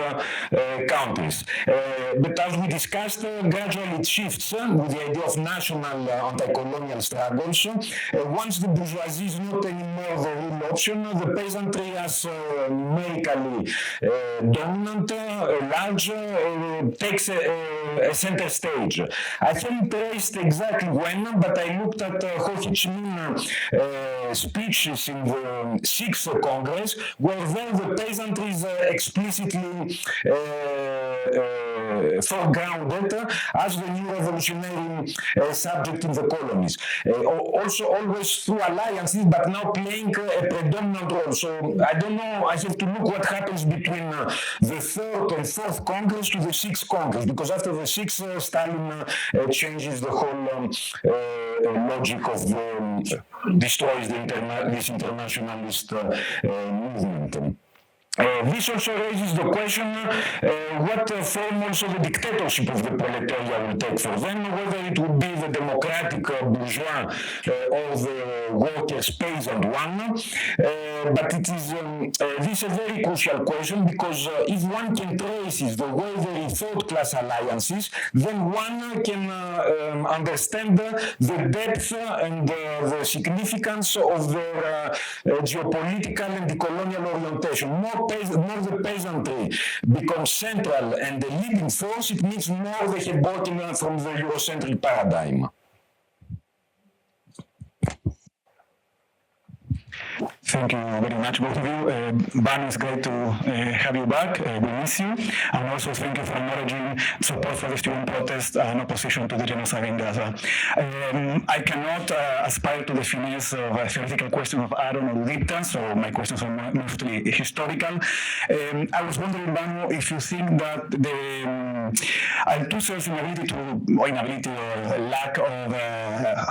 countries. But as we discussed, gradually it shifts with the idea of national anti-colonial struggles. Once the bourgeoisie is not anymore the rule option, the peasantry as numerically dominant, large, takes a center stage. I haven't traced exactly when, but I looked at Schmon speeches in the Sixth Congress, where then the peasantry is explicitly foregrounded as the new revolutionary subject in the colonies. Also always through alliances, but now playing a predominant role. So I don't know, I have to look what happens between the Third and Fourth Congress to the Sixth Congress, because after the Sixth, Stalin changes the whole logic of the, destroys this internationalist movement. This also raises the question what form also the dictatorship of the proletariat will take for them, whether it would be the democratic bourgeois or the workers' peasant one. But it is this is a very crucial question, because if one can trace the way they thought class alliances, then one can understand the depth and the significance of their geopolitical and decolonial orientation. More the peasantry becomes central and the leading force, it means more they have broken from the Eurocentric paradigm. Thank you very much, both of you. Banu, it's great to have you back. We miss you. And also thank you for acknowledging support for the student protest and opposition to the genocide in Gaza. I cannot aspire to the finesse of a theoretical question of Aaron or Udeepta, so my questions are mostly historical. I was wondering, Banu, if you think that the Althusser's inability or lack of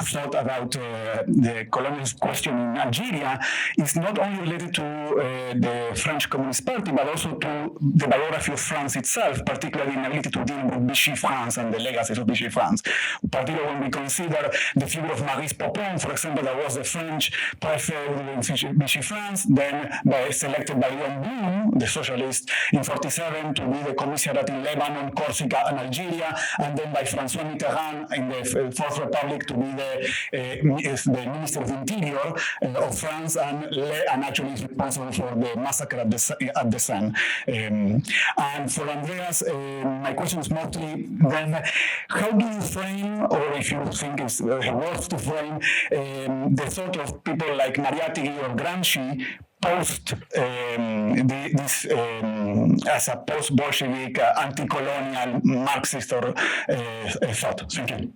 thought about the colonial question in Algeria is not only related to the French Communist Party, but also to the biography of France itself, particularly in ability to deal with Vichy France and the legacies of Vichy France. Particularly when we consider the figure of Maurice Popon, for example, that was the French prefect in Vichy France, then selected by Léon Blum, the socialist, in 1947 to be the commissariat in Lebanon, Corsica, and Algeria, and then by François Mitterrand in the Fourth Republic to be the Minister of Interior of France, and actually is responsible for the massacre at the Seine. And for Andreas, my question is mostly then, how do you frame, or if you think it's worth to frame, the thought of people like Mariátegui or Gramsci post this as a post-Bolshevik, anti-colonial, Marxist or thought? Thank you.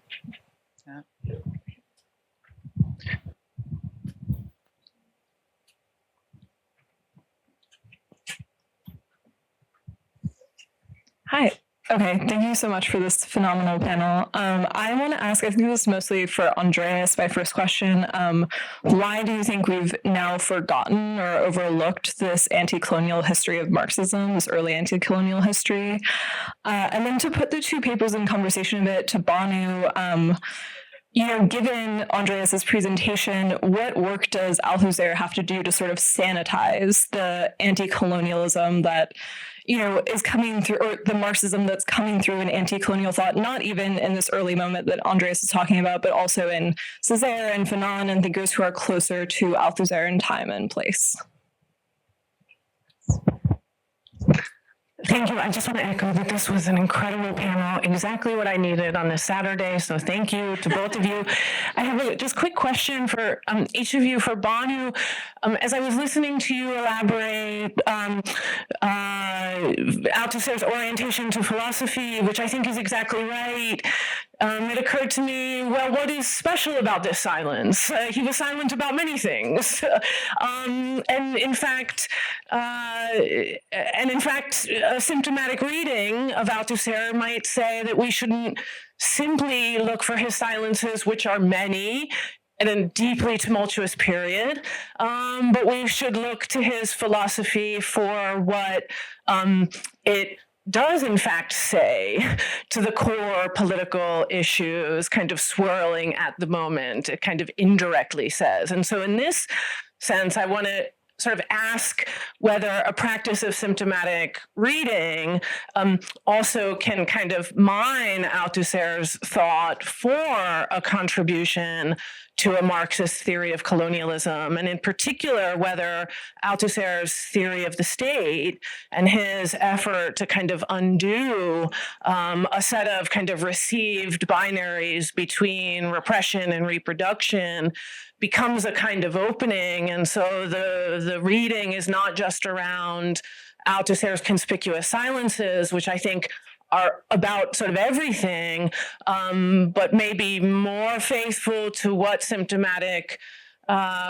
Hi. Okay, thank you so much for this phenomenal panel. I want to ask, I think this is mostly for Andreas, my first question. Why do you think we've now forgotten or overlooked this anti-colonial history of Marxism, this early anti-colonial history? And then to put the two papers in conversation a bit, to Banu, given Andreas's presentation, what work does Althusser have to do to sort of sanitize the anti-colonialism that is coming through, or the Marxism that's coming through in anti-colonial thought, not even in this early moment that Andreas is talking about, but also in Césaire and Fanon and thinkers who are closer to Althusser in time and place? Thank you. I just want to echo that this was an incredible panel, exactly what I needed on this Saturday. So thank you to both of you. I have a just quick question for each of you. For Banu, as I was listening to you elaborate Althusser's orientation to philosophy, which I think is exactly right, it occurred to me, well, what is special about this silence? He was silent about many things. And in fact, a symptomatic reading of Althusser might say that we shouldn't simply look for his silences, which are many, in a deeply tumultuous period, but we should look to his philosophy for what it does in fact say to the core political issues kind of swirling at the moment. It kind of indirectly says. And so in this sense, I want to sort of ask whether a practice of symptomatic reading also can kind of mine Althusser's thought for a contribution to a Marxist theory of colonialism, and in particular, whether Althusser's theory of the state and his effort to kind of undo a set of kind of received binaries between repression and reproduction becomes a kind of opening. And so the reading is not just around Althusser's conspicuous silences, which I think are about sort of everything, but maybe more faithful to what symptomatic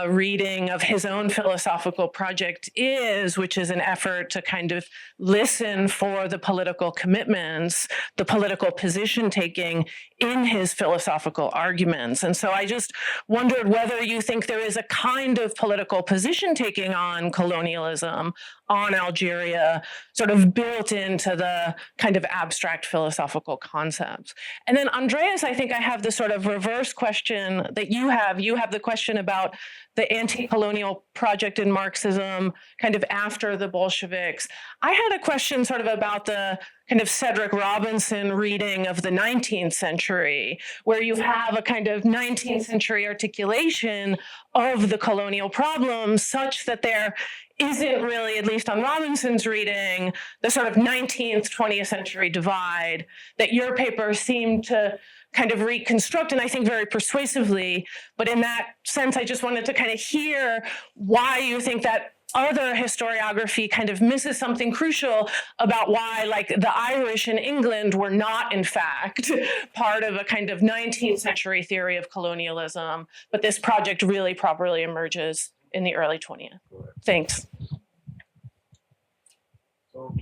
reading of his own philosophical project is, which is an effort to kind of listen for the political commitments, the political position taking in his philosophical arguments. And so I just wondered whether you think there is a kind of political position taking on colonialism, on Algeria, sort of built into the kind of abstract philosophical concepts. And then Andreas, I think I have the sort of reverse question that you have. You have the question about the anti-colonial project in Marxism kind of after the Bolsheviks. I had a question sort of about the kind of Cedric Robinson reading of the 19th century, where you have a kind of 19th century articulation of the colonial problem such that there isn't really, at least on Robinson's reading, the sort of 19th, 20th century divide that your paper seemed to kind of reconstruct, and I think very persuasively. But in that sense, I just wanted to kind of hear why you think that other historiography kind of misses something crucial about why, like, the Irish in England were not, in fact, part of a kind of 19th century theory of colonialism, but this project really properly emerges in the early 20th. Thanks. So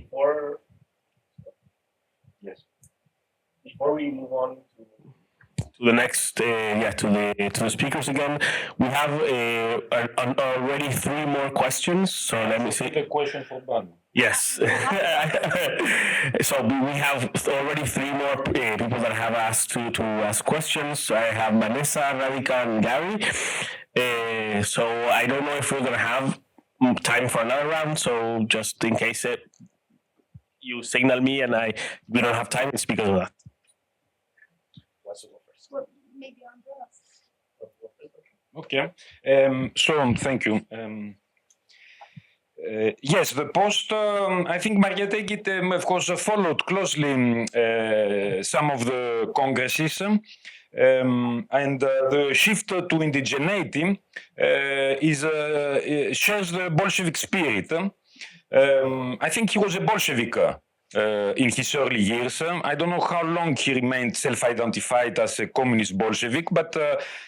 before we move on to the next, to the speakers again, we have already 3 more questions. So let me see. A question for Banu. Yes. So we have already 3 more people that have asked to ask questions. I have Vanessa, Radhika, and Gary. So I don't know if we're going to have time for another round. So just in case you signal me and we don't have time, it's because of that. Well, maybe Andreas. Okay. So thank you. Yes, the post, I think Marietta of course, followed closely some of the congresses. And the shift to indigeneity shares the Bolshevik spirit. I think he was a Bolshevik in his early years. I don't know how long he remained self-identified as a communist Bolshevik, but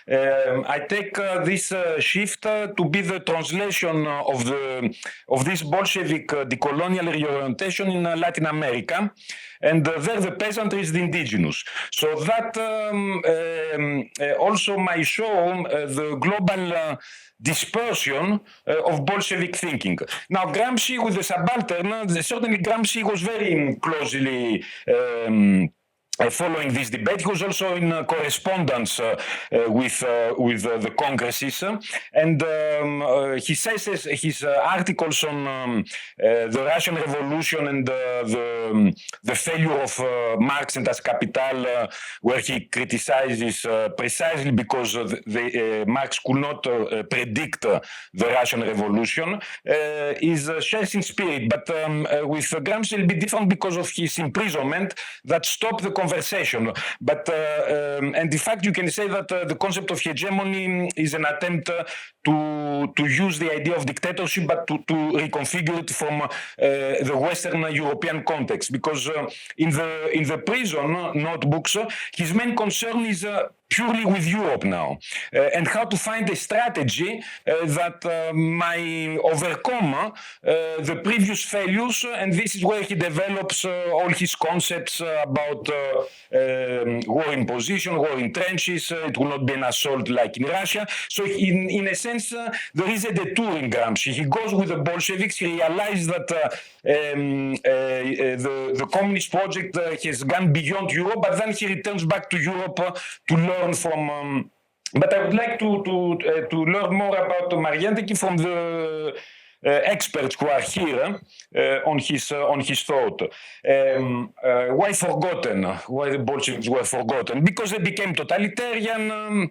I take this shift to be the translation of this Bolshevik decolonial reorientation in Latin America. And there the peasantry is the indigenous. So that also might show the global dispersion of Bolshevik thinking. Now, Gramsci with the subaltern, certainly Gramsci was very closely following this debate. He was also in correspondence with the congresses, and he says his articles on the Russian Revolution and the failure of Marx and Das Kapital, where he criticizes precisely because Marx could not predict the Russian Revolution, is shares in spirit. But with Gramsci it'll be different because of his imprisonment that stopped the conversation. But and in fact you can say that the concept of hegemony is an attempt to use the idea of dictatorship, but to reconfigure it from the Western European context. Because in the prison notebooks, his main concern is purely with Europe now, and how to find a strategy that might overcome the previous failures. And this is where he develops all his concepts about war in position, war in trenches. It will not be an assault like in Russia. So in a sense, there is a detour in Gramsci. He goes with the Bolsheviks. He realizes that the communist project has gone beyond Europe, but then he returns back to Europe to learn from. But I would like to learn more about Marianne from experts who are here on his thought. Why forgotten? Why the Bolsheviks were forgotten? Because they became totalitarian,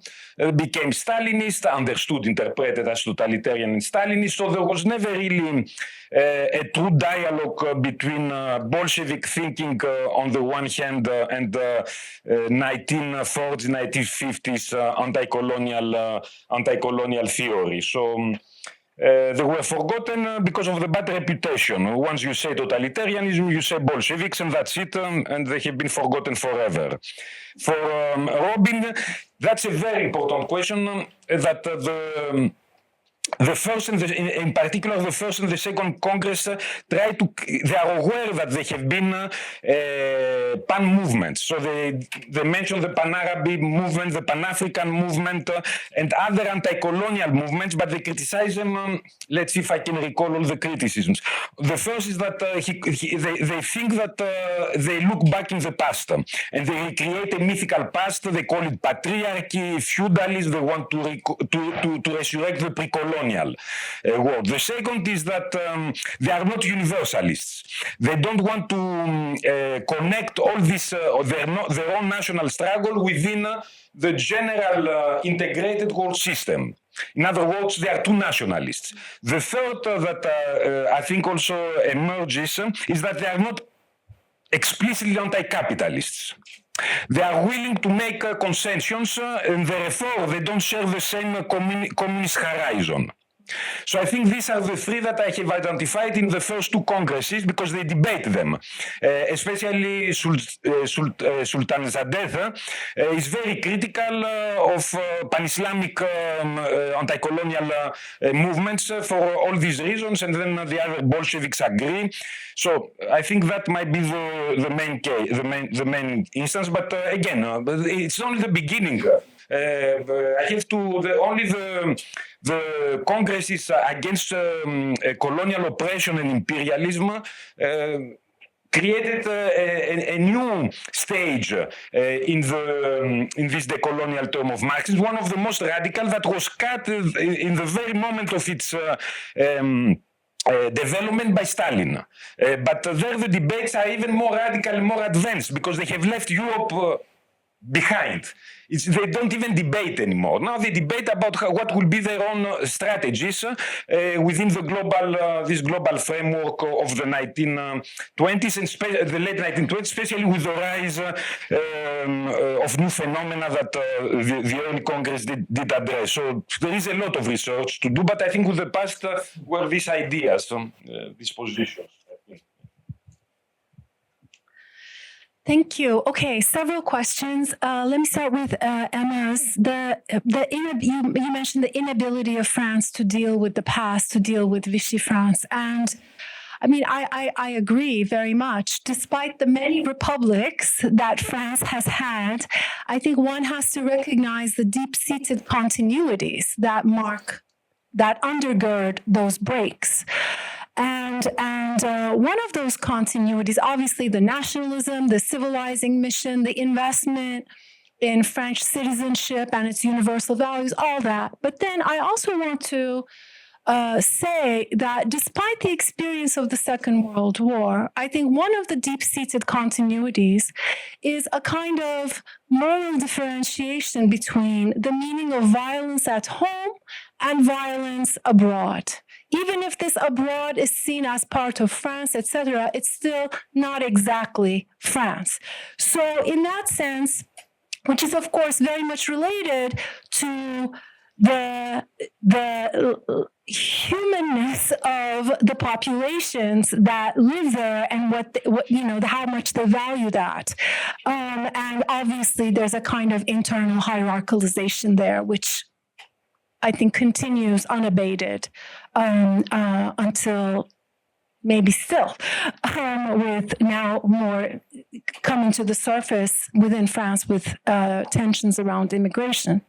became Stalinist, understood, interpreted as totalitarian and Stalinist. So there was never really a true dialogue between Bolshevik thinking on the one hand and 1940s, 1950s anti-colonial theory. So they were forgotten because of the bad reputation. Once you say totalitarianism, you say Bolsheviks, and that's it, and they have been forgotten forever. For Robin, that's a very important question that the first and in particular the first and the second Congress try to. They are aware that they have been pan movements. So they mention the Pan-Arabic movement, the Pan-African movement, and other anti-colonial movements, but they criticize them. Let's see if I can recall all the criticisms. The first is that they think that they look back in the past and they recreate a mythical past. They call it patriarchy, feudalism. They want to resurrect the pre-colonial world. The second is that they are not universalists. They don't want to connect all this, their own national struggle within the general integrated world system. In other words, they are two nationalists. The third that I think also emerges is that they are not explicitly anti-capitalists. They are willing to make concessions, and therefore they don't share the same communist horizon. So I think these are the three that I have identified in the first two congresses because they debate them. Especially Sultanzadeh is very critical of pan-Islamic anti-colonial movements for all these reasons, and then the other Bolsheviks agree. So I think that might be the main case, the main instance. But again, it's only the beginning. I have to the congresses against colonial oppression and imperialism created a new stage in this decolonial term of Marxism, one of the most radical that was cut in the very moment of its development by Stalin. But there the debates are even more radical and more advanced because they have left Europe behind. They don't even debate anymore. Now they debate about what will be their own strategies within the this global framework of the 1920s and the late 1920s, especially with the rise of new phenomena that the early Congress did address. So there is a lot of research to do, but I think with the past were these ideas, these positions. Thank you. Okay, several questions. Let me start with Emma's. You mentioned the inability of France to deal with the past, to deal with Vichy France. And I mean, I agree very much. Despite the many republics that France has had, I think one has to recognize the deep-seated continuities that undergird those breaks. And one of those continuities, obviously the nationalism, the civilizing mission, the investment in French citizenship and its universal values, all that. But then I also want to say that despite the experience of the Second World War, I think one of the deep-seated continuities is a kind of moral differentiation between the meaning of violence at home and violence abroad. Even if this abroad is seen as part of France, etc., it's still not exactly France. So in that sense, which is of course very much related to the humanness of the populations that live there and how much they value that. And obviously there's a kind of internal hierarchicalization there, which I think continues unabated until maybe still, with now more coming to the surface within France with tensions around immigration.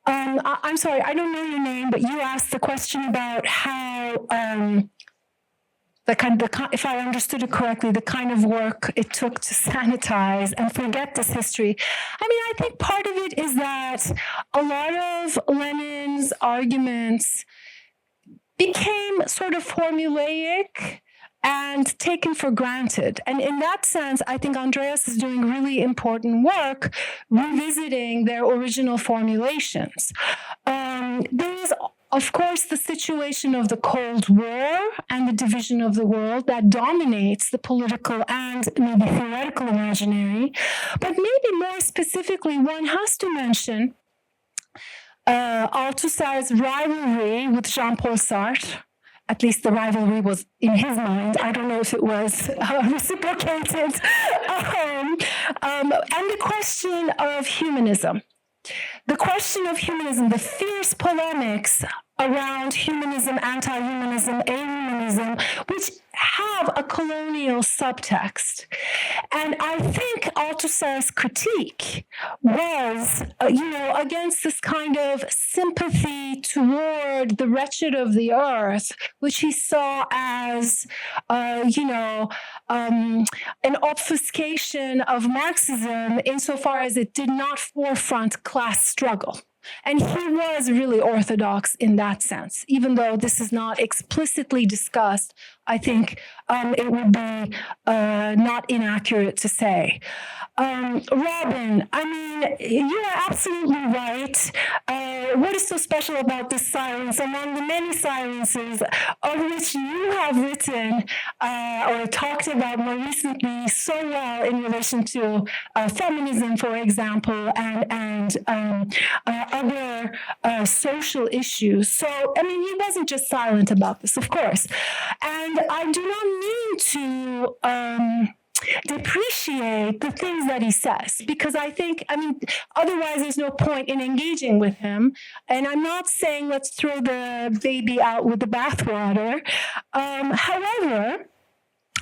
I'm sorry, I don't know your name, but you asked the question about how if I understood it correctly, the kind of work it took to sanitize and forget this history. I mean, I think part of it is that a lot of Lenin's arguments became sort of formulaic and taken for granted. And in that sense, I think Andreas is doing really important work revisiting their original formulations. There is, of course, the situation of the Cold War and the division of the world that dominates the political and maybe theoretical imaginary. But maybe more specifically, one has to mention Althusser's rivalry with Jean-Paul Sartre. At least the rivalry was in his mind. I don't know if it was reciprocated. And the question of humanism. The question of humanism, the fierce polemics around humanism, anti-humanism, ahumanism, which have a colonial subtext. And I think Althusser's critique was, against this kind of sympathy toward the wretched of the earth, which he saw as, an obfuscation of Marxism insofar as it did not forefront class struggle. And he was really orthodox in that sense. Even though this is not explicitly discussed, I think it would be not inaccurate to say. Robin, I mean, you are absolutely right. What is so special about this silence, among the many silences of which you have written or talked about more recently so well in relation to feminism, for example, and other social issues. So, I mean, he wasn't just silent about this, of course. And I do not mean to depreciate the things that he says, because otherwise there's no point in engaging with him. And I'm not saying let's throw the baby out with the bathwater. However,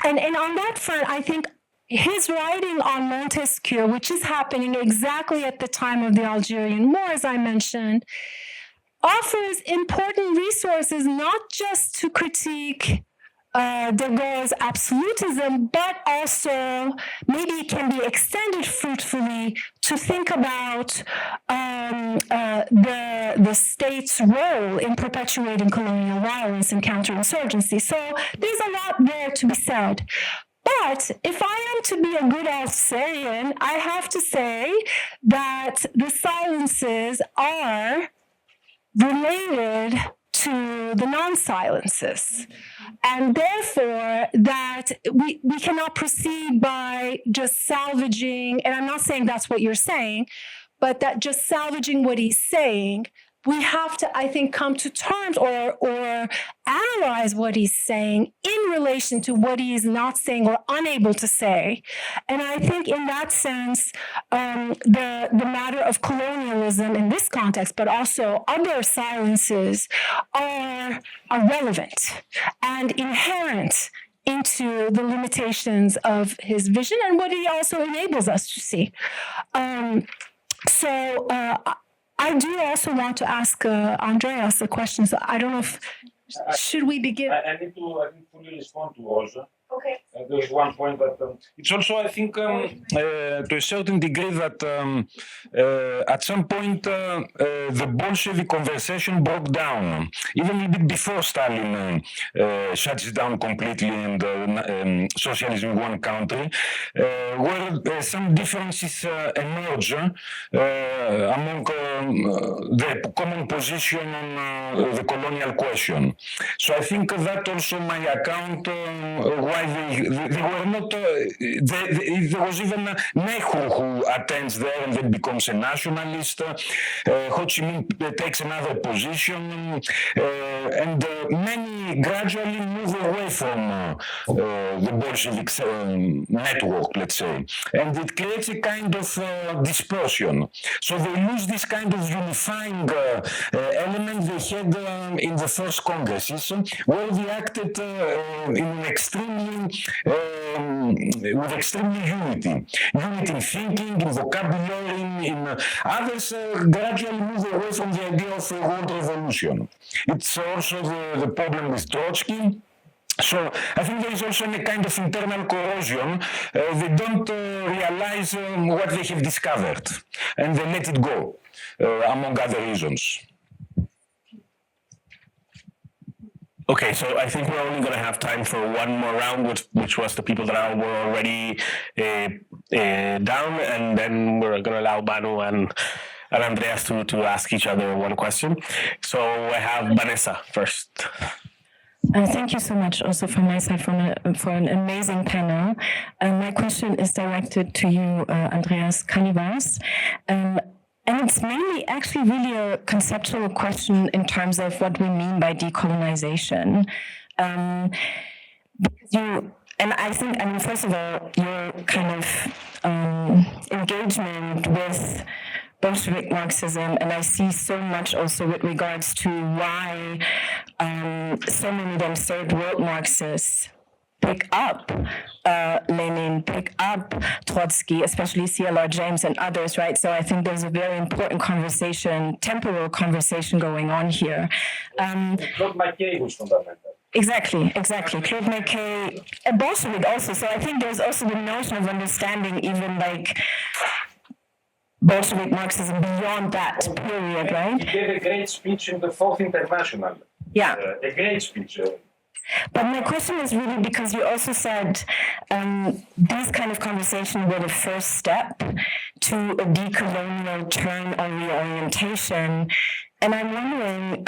and on that front, I think his writing on Montesquieu, which is happening exactly at the time of the Algerian War, as I mentioned, offers important resources, not just to critique de Gaulle's absolutism, but also maybe it can be extended fruitfully to think about the state's role in perpetuating colonial violence and counterinsurgency. So there's a lot there to be said. But if I am to be a good Althuserian, I have to say that the silences are related to the non-silences. And therefore, that we cannot proceed by just salvaging, and I'm not saying that's what you're saying, but that just salvaging what he's saying, we have to, I think, come to terms or analyze what he's saying in relation to what he is not saying or unable to say. And I think in that sense, the matter of colonialism in this context, but also other silences are relevant and inherent into the limitations of his vision and what he also enables us to see. I do also want to ask Andreas a question. So I don't know if should we begin? I need to fully respond to Rosa. Okay. There's one point that it's also, I think, to a certain degree that at some point the Bolshevik conversation broke down, even a bit before Stalin shuts it down completely and socialism in one country, where some differences emerge among the common position on the colonial question. So I think that also might account why they were not, there was even Nehru who attends there and then becomes a nationalist. Ho Chi Minh takes another position, and many gradually move away from the Bolshevik network, let's say. And it creates a kind of dispersion. So they lose this kind of unifying element they had in the first congresses, where they acted in extremely with extremely unity in thinking, in vocabulary, in others gradually move away from the idea of a world revolution. It's also the problem with Trotsky. So I think there is also a kind of internal corrosion. They don't realize what they have discovered, and they let it go, among other reasons. Okay, so I think we're only going to have time for one more round, which was the people that were already down, and then we're going to allow Banu and Andreas to ask each other one question. So I have Vanessa first. Thank you so much also from my side for an amazing panel. My question is directed to you, Andreas Kalyvas. And it's mainly actually really a conceptual question in terms of what we mean by decolonization. And I think, first of all, your kind of engagement with Bolshevik Marxism, and I see so much also with regards to why so many of them third world Marxists pick up Lenin, pick up Trotsky, especially C.L.R. James and others, right? So I think there's a very important conversation, temporal conversation going on here. Claude McKay was fundamental. Exactly. Claude McKay, and Bolshevik also. So I think there's also the notion of understanding even like Bolshevik Marxism beyond that period, right? He gave a great speech in the Fourth International. Yeah. A great speech. But my question is really because you also said these kind of conversations were the first step to a decolonial turn or reorientation. And I'm wondering,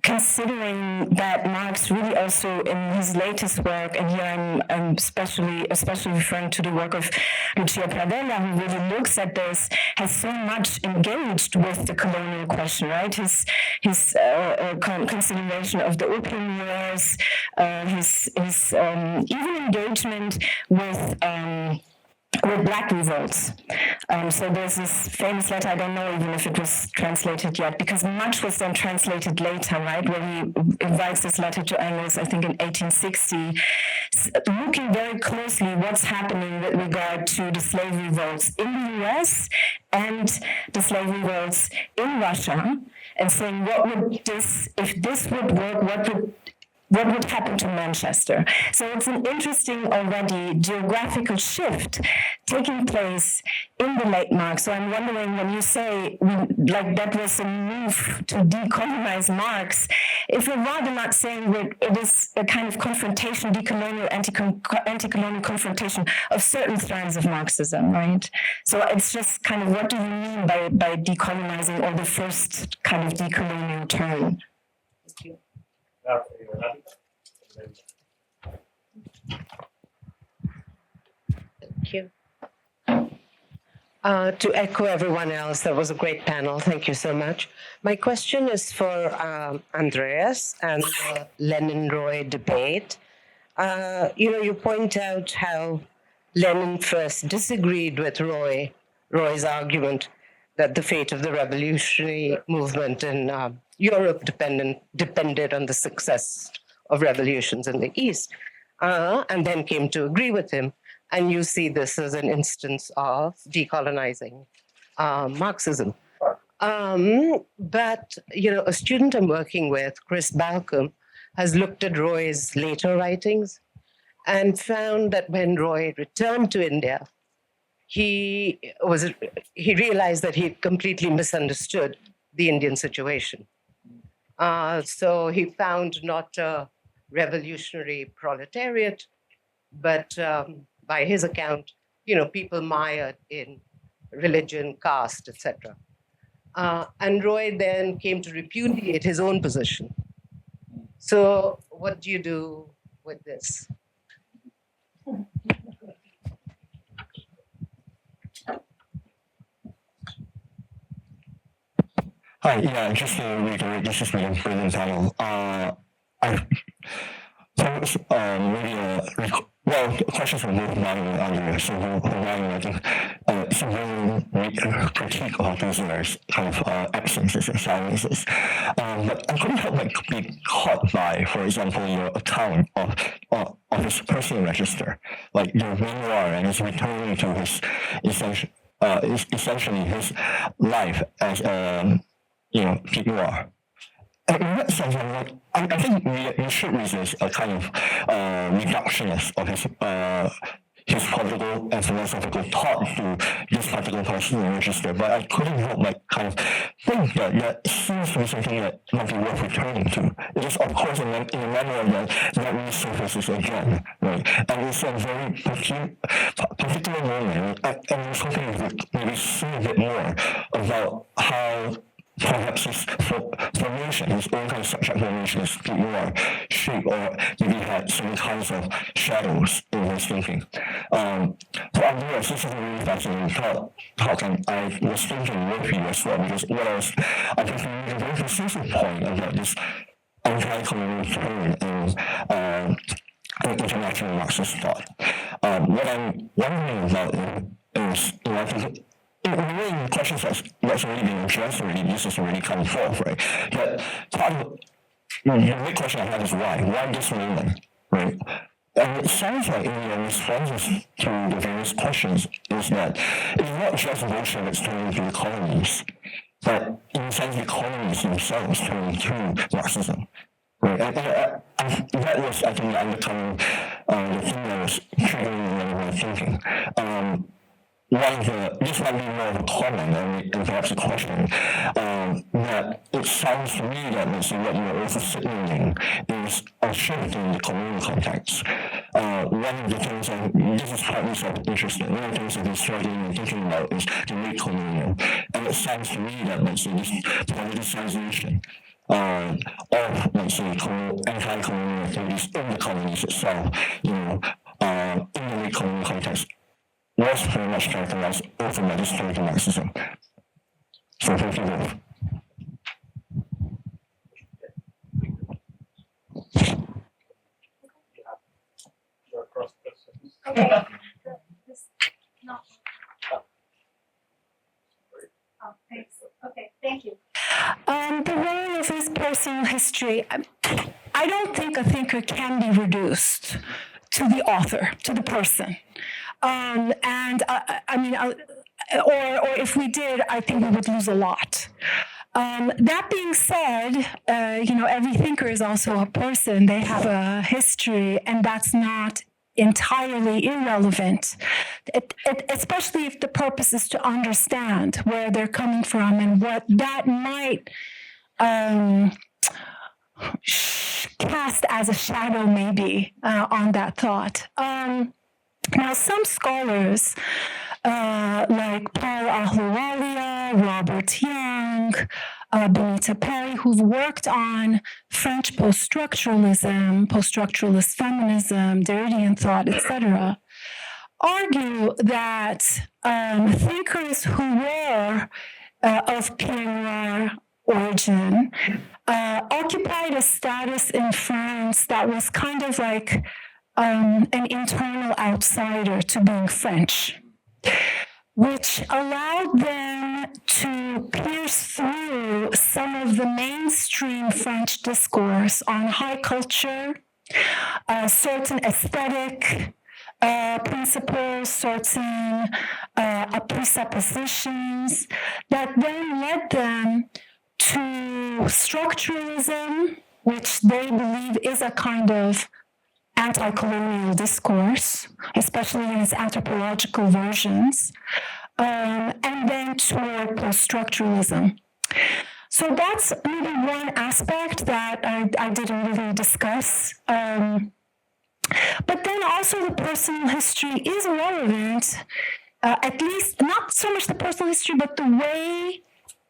considering that Marx really also in his latest work, and here I'm especially referring to the work of Lucia Pradella, who really looks at this, has so much engaged with the colonial question, right? His consideration of the Opium Wars, his even engagement with black revolts. So there's this famous letter, I don't know even if it was translated yet, because much was then translated later, right, where he invites this letter to Engels, I think in 1860, looking very closely what's happening with regard to the slave revolts in the US and the slave revolts in Russia, and saying if this would work, what would happen to Manchester? So it's an interesting already geographical shift taking place in the late Marx. So I'm wondering when you say like that was a move to decolonize Marx, if you're rather not saying that it is a kind of confrontation, decolonial, anti-colonial confrontation of certain strands of Marxism, right? So it's just kind of what do you mean by decolonizing or the first kind of decolonial turn? Thank you. Thank you. To echo everyone else, that was a great panel. Thank you so much. My question is for Andreas and the Lenin-Roy debate. You point out how Lenin first disagreed with Roy's argument that the fate of the revolutionary movement in Europe depended on the success of revolutions in the East, and then came to agree with him. And you see this as an instance of decolonizing Marxism. But, a student I'm working with, Chris Balcom, has looked at Roy's later writings and found that when Roy returned to India, he realized that he completely misunderstood the Indian situation. So he found not a revolutionary proletariat, but by his account, people mired in religion, caste, etc. And Roy then came to repudiate his own position. So what do you do with this? Hi, yeah, just to reiterate, this is my brilliant panel. Questions from both Banu and Andreas. So Banu, I think, some very critique of Althusser's kind of absences and silences. But I couldn't help but be caught by, for example, your account of his personal register, like your memoir, and his returning to his essentially his life as PR. In that sense, I think we should resist a kind of reductionist of his political and philosophical thought to this particular person register, but I couldn't help but kind of think that seems to be something that might be worth returning to. It is, of course, in a manner that resurfaces again, right? And it's a very particular moment, and I was hoping we could maybe see a bit more about how perhaps his formation, his own kind of subject formation is a bit more shape, or maybe had some kinds of shadows in his thinking. For Andreas, this is a really fascinating talk, and I was thinking with you as well, because I think you made a very consistent point about this anti-colonial turn and international Marxist thought. What I'm wondering about is, I think, in a way, questions that's already been addressed already, this is already coming forth, right? But part of the big question I have is why? Why this moment, right? And it sounds like in your responses to the various questions is that it's not just Bolsheviks turning to the colonies, but in a sense the colonies themselves turning to Marxism. Right. And that was, I think, the undercurrent, the thing that was triggering in my thinking. This might be more of a comment and perhaps a question, that it sounds to me that what you're also signaling is a shift in the colonial context. One of the things, and this is partly self-interested, one of the things I've been struggling and thinking about is the late colonial. And it sounds to me that, this politicization of, anti-colonial activities in the colonies itself, in the late colonial context, was very much characterized also by this historical Marxism. So thank you both. Okay. Oh, thanks. Okay, thank you. The role of his personal history, I don't think a thinker can be reduced to the author, to the person. Or if we did, I think we would lose a lot. That being said, every thinker is also a person. They have a history, and that's not entirely irrelevant, especially if the purpose is to understand where they're coming from and what that might cast as a shadow maybe on that thought. Now, some scholars like Paul Ahluwalia, Robert Young, Benita Perry, who've worked on French post-structuralism, post-structuralist feminism, Derridian thought, etc., argue that thinkers who were of Pied-Noir origin occupied a status in France that was kind of like an internal outsider to being French, which allowed them to pierce through some of the mainstream French discourse on high culture, certain aesthetic principles, certain presuppositions that then led them to structuralism, which they believe is a kind of anti-colonial discourse, especially in its anthropological versions, and then toward post-structuralism. So that's maybe one aspect that I didn't really discuss. But then also the personal history is relevant, at least not so much the personal history, but the way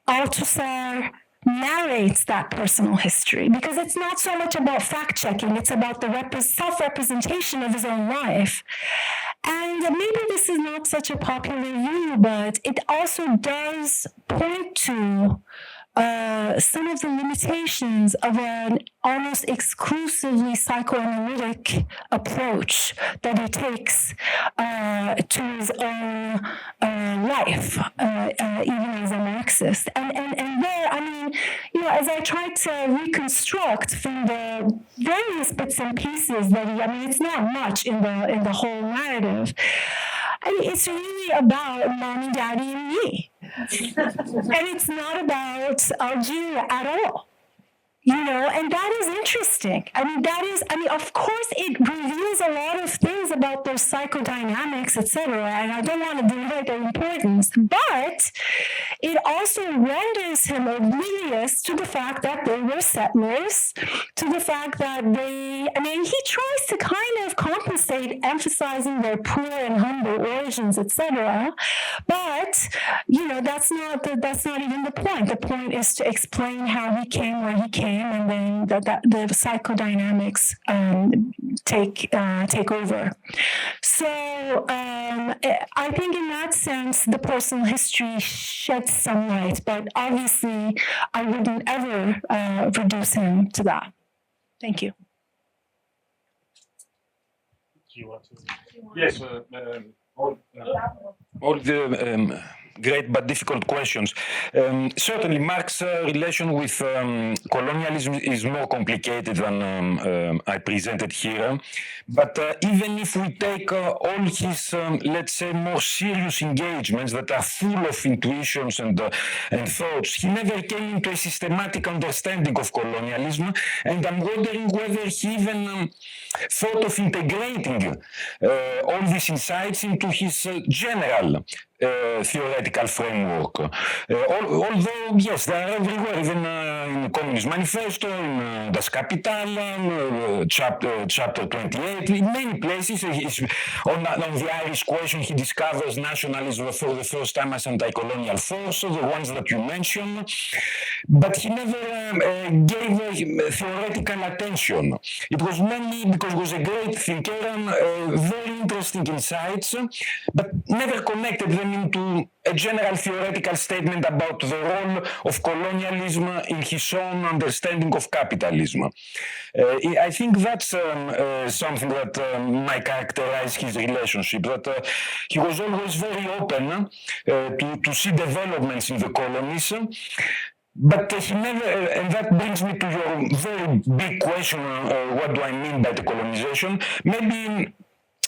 Althusser narrates that personal history, because it's not so much about fact-checking, it's about the self-representation of his own life. And maybe this is not such a popular view, but it also does point to some of the limitations of an almost exclusively psychoanalytic approach that he takes to his own life, even as a Marxist. And there, as I tried to reconstruct from the various bits and pieces that it's not much in the whole narrative. It's really about mommy, daddy, and me. And it's not about Algeria at all. And that is interesting. Of course, it reveals a lot of things about their psychodynamics, etc. And I don't want to deny their importance, but it also renders him oblivious to the fact that they were settlers, to the fact that he tries to kind of compensate, emphasizing their poor and humble origins, etc. But that's not even the point. The point is to explain how he came where he came, and then the psychodynamics take over. So I think in that sense, the personal history sheds some light, but obviously I wouldn't ever reduce him to that. Thank you. Do you want to? Yes, all the great but difficult questions. Certainly, Marx's relation with colonialism is more complicated than I presented here. But even if we take all his, let's say, more serious engagements that are full of intuitions and thoughts, he never came into a systematic understanding of colonialism. And I'm wondering whether he even thought of integrating all these insights into his general theoretical framework. Although, yes, they are everywhere, even in the Communist Manifesto, in Das Kapital, chapter 28, in many places. On the Irish question, he discovers nationalism for the first time as anti-colonial force, the ones that you mentioned. But he never gave theoretical attention. It was mainly because he was a great thinker and very interesting insights, but never connected them into a general theoretical statement about the role of colonialism in his own understanding of capitalism. I think that's something that might characterize his relationship, that he was always very open to see developments in the colonies. But he never, and that brings me to your very big question, what do I mean by decolonization? Maybe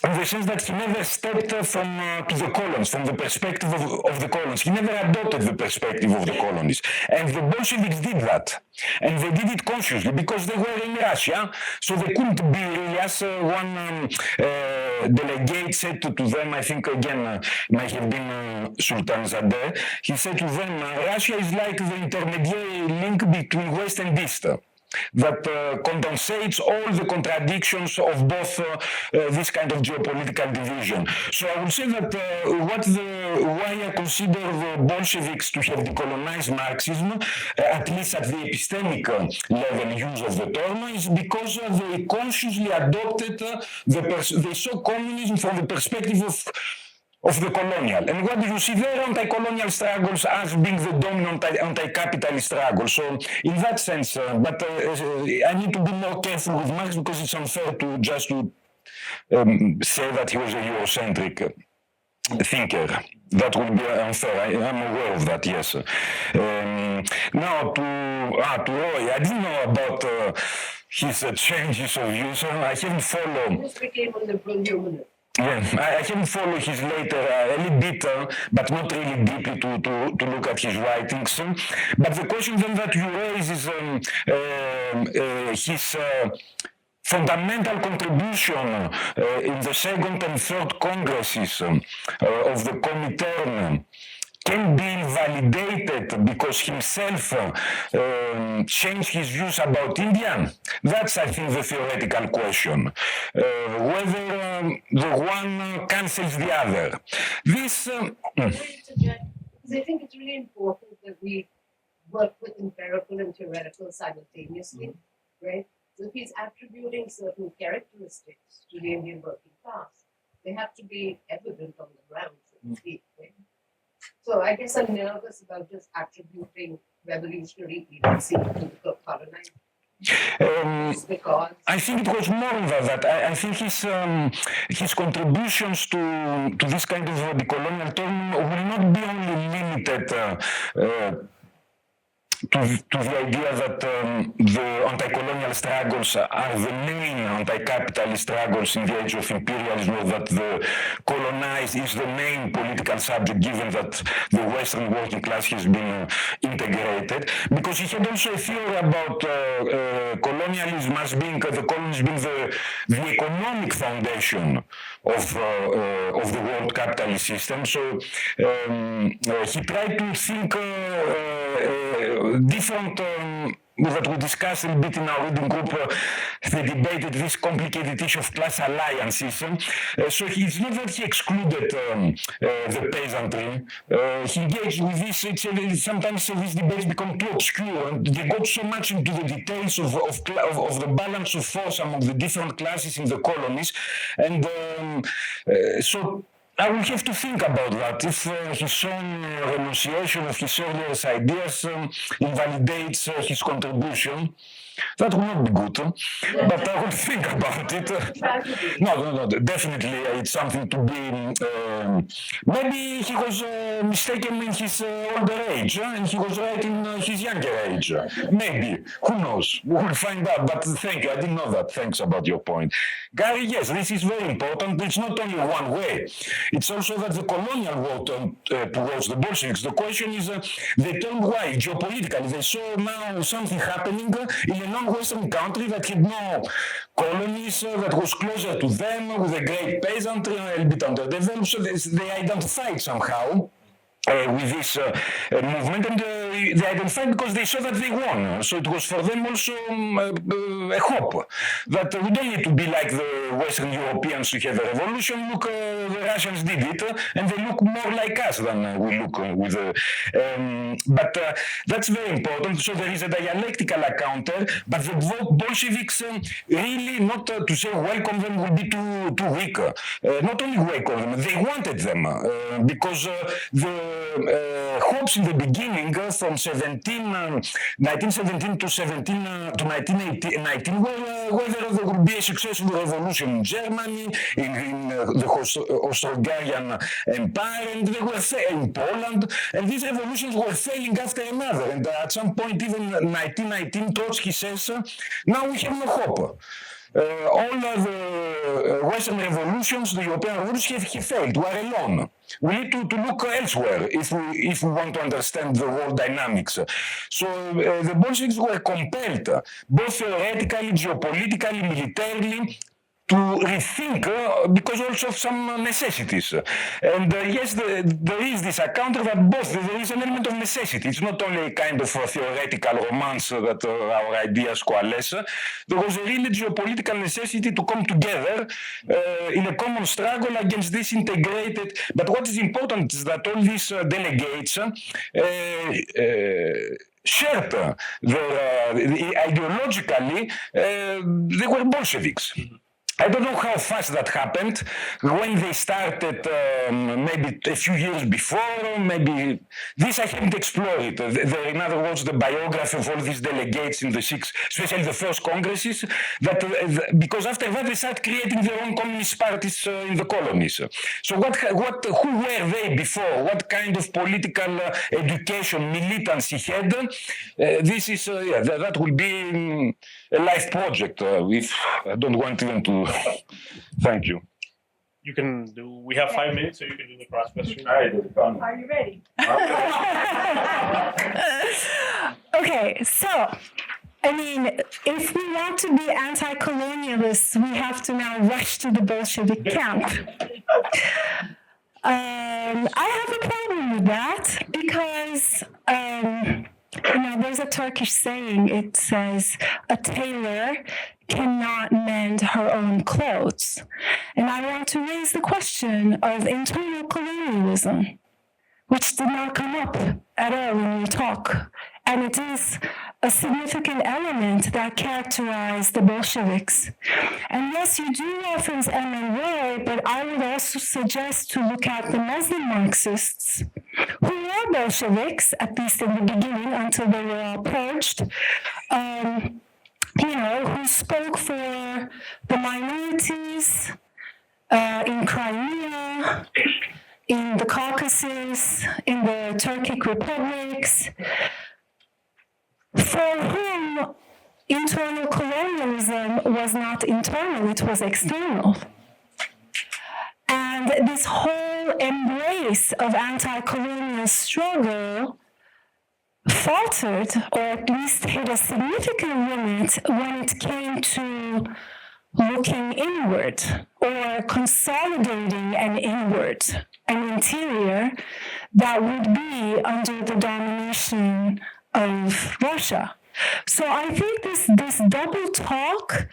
in the sense that he never stepped to the colonies, from the perspective of the colonies. He never adopted the perspective of the colonies. And the Bolsheviks did that. And they did it consciously because they were in Russia. So they couldn't be really, as one delegate said to them, I think again, might have been Sultan Zadeh, he said to them, Russia is like the intermediary link between West and East, that condensates all the contradictions of both this kind of geopolitical division. So I would say that why I consider the Bolsheviks to have decolonized Marxism, at least at the epistemic level use of the term, is because they consciously adopted, they saw communism from the perspective of the colonial. And what do you see there? Anti-colonial struggles as being the dominant anti-capitalist struggle. So in that sense, but I need to be more careful with Marx because it's unfair to just say that he was a Eurocentric thinker. That would be unfair. I'm aware of that, yes. Now to Roy, I didn't know about his changes of views. I haven't followed. This became a liberal humanist. Yeah, I can follow his later a little bit, but not really deeply to look at his writings. But the question then that you raise is his fundamental contribution in the second and third congresses of the Comintern can be invalidated because himself changed his views about India? That's, I think, the theoretical question. Whether the one cancels the other. This... Because I think it's really important that we work with empirical and theoretical simultaneously, right? So if he's attributing certain characteristics to the Indian working class, they have to be evident on the ground, so to speak, right? So I guess I'm nervous about just attributing revolutionary leadership to the colonized. I think it was more than that. I think his contributions to this kind of decolonial term will not be only limited to the idea that the anti-colonial struggles are the main anti-capitalist struggles in the age of imperialism, or that the colonized is the main political subject, given that the Western working class has been integrated complicated because he had also a theory about colonialism as being the colonies being the economic foundation of the world capitalist system. So he tried to think different. That we discussed a bit in our reading group, they debated this complicated issue of class alliances. So it's not that he excluded the peasantry. He engaged with this. Sometimes these debates become too obscure, and they got so much into the details of the balance of force among the different classes in the colonies, and so I will have to think about that. If his own renunciation of his earlier ideas invalidates his contribution, that will not be good. But I will think about it. No, definitely it's something to be. Maybe he was mistaken in his older age, and he was right in his younger age. Maybe. Who knows? We will find out. But thank you. I didn't know that. Thanks about your point. Gary, yes, this is very important. It's not only one way. It's also that the colonial war turned towards the Bolsheviks. The question is, they turned why? Geopolitically. They saw now something happening in a non-Western country that had no colonies, that was closer to them, with a great peasantry, a little bit underdeveloped. So they identified somehow with this movement, and they identified because they saw that they won. So it was for them also a hope that we don't need to be like the Western Europeans who have a revolution. Look, the Russians did it, and they look more like us than we look with. But that's very important. So there is a dialectical account there, but the Bolsheviks really, not to say welcome them would be too weak. Not only welcome them, they wanted them because the hopes in the beginning from 1917 to 1919 were whether there would be a successful revolution in Germany, in the Austro-Hungarian Empire, and they were in Poland, and these revolutions were failing after another. And at some point, even 1919, Trotsky says, now we have no hope. All the Western revolutions, the European revolutions, have failed. We are alone. We need to look elsewhere if we want to understand the world dynamics. So the Bolsheviks were compelled, both theoretically, geopolitically, militarily, to rethink because also of some necessities. And yes, there is this account that both, there is an element of necessity. It's not only a kind of theoretical romance that our ideas coalesce. There was a really geopolitical necessity to come together in a common struggle against this integrated. But what is important is that all these delegates shared ideologically, they were Bolsheviks. I don't know how fast that happened. When they started, maybe a few years before, maybe this I haven't explored. In other words, the biography of all these delegates in the six, especially the first congresses, that because after that they start creating their own communist parties in the colonies. So who were they before? What kind of political education, militancy had? This is that will be a life project. If I don't want even to. Thank you. You can do. We have 5 minutes, so you can do the cross question. Are you ready? Okay, so I mean, if we want to be anti-colonialists, we have to now rush to the Bolshevik camp. I have a problem with that because. There's a Turkish saying. It says, a tailor cannot mend her own clothes. And I want to raise the question of internal colonialism, which did not come up at all when we talk. And it is a significant element that characterized the Bolsheviks. And yes, you do reference MNY, but I would also suggest to look at the Muslim Marxists, who were Bolsheviks, at least in the beginning, until they were all purged, who spoke for the minorities in Crimea, in the Caucasus, in the Turkic republics, for whom internal colonialism was not internal, it was external. And this whole embrace of anti-colonial struggle faltered, or at least hit a significant limit when it came to looking inward or consolidating an inward, an interior that would be under the domination of Russia. So I think this double talk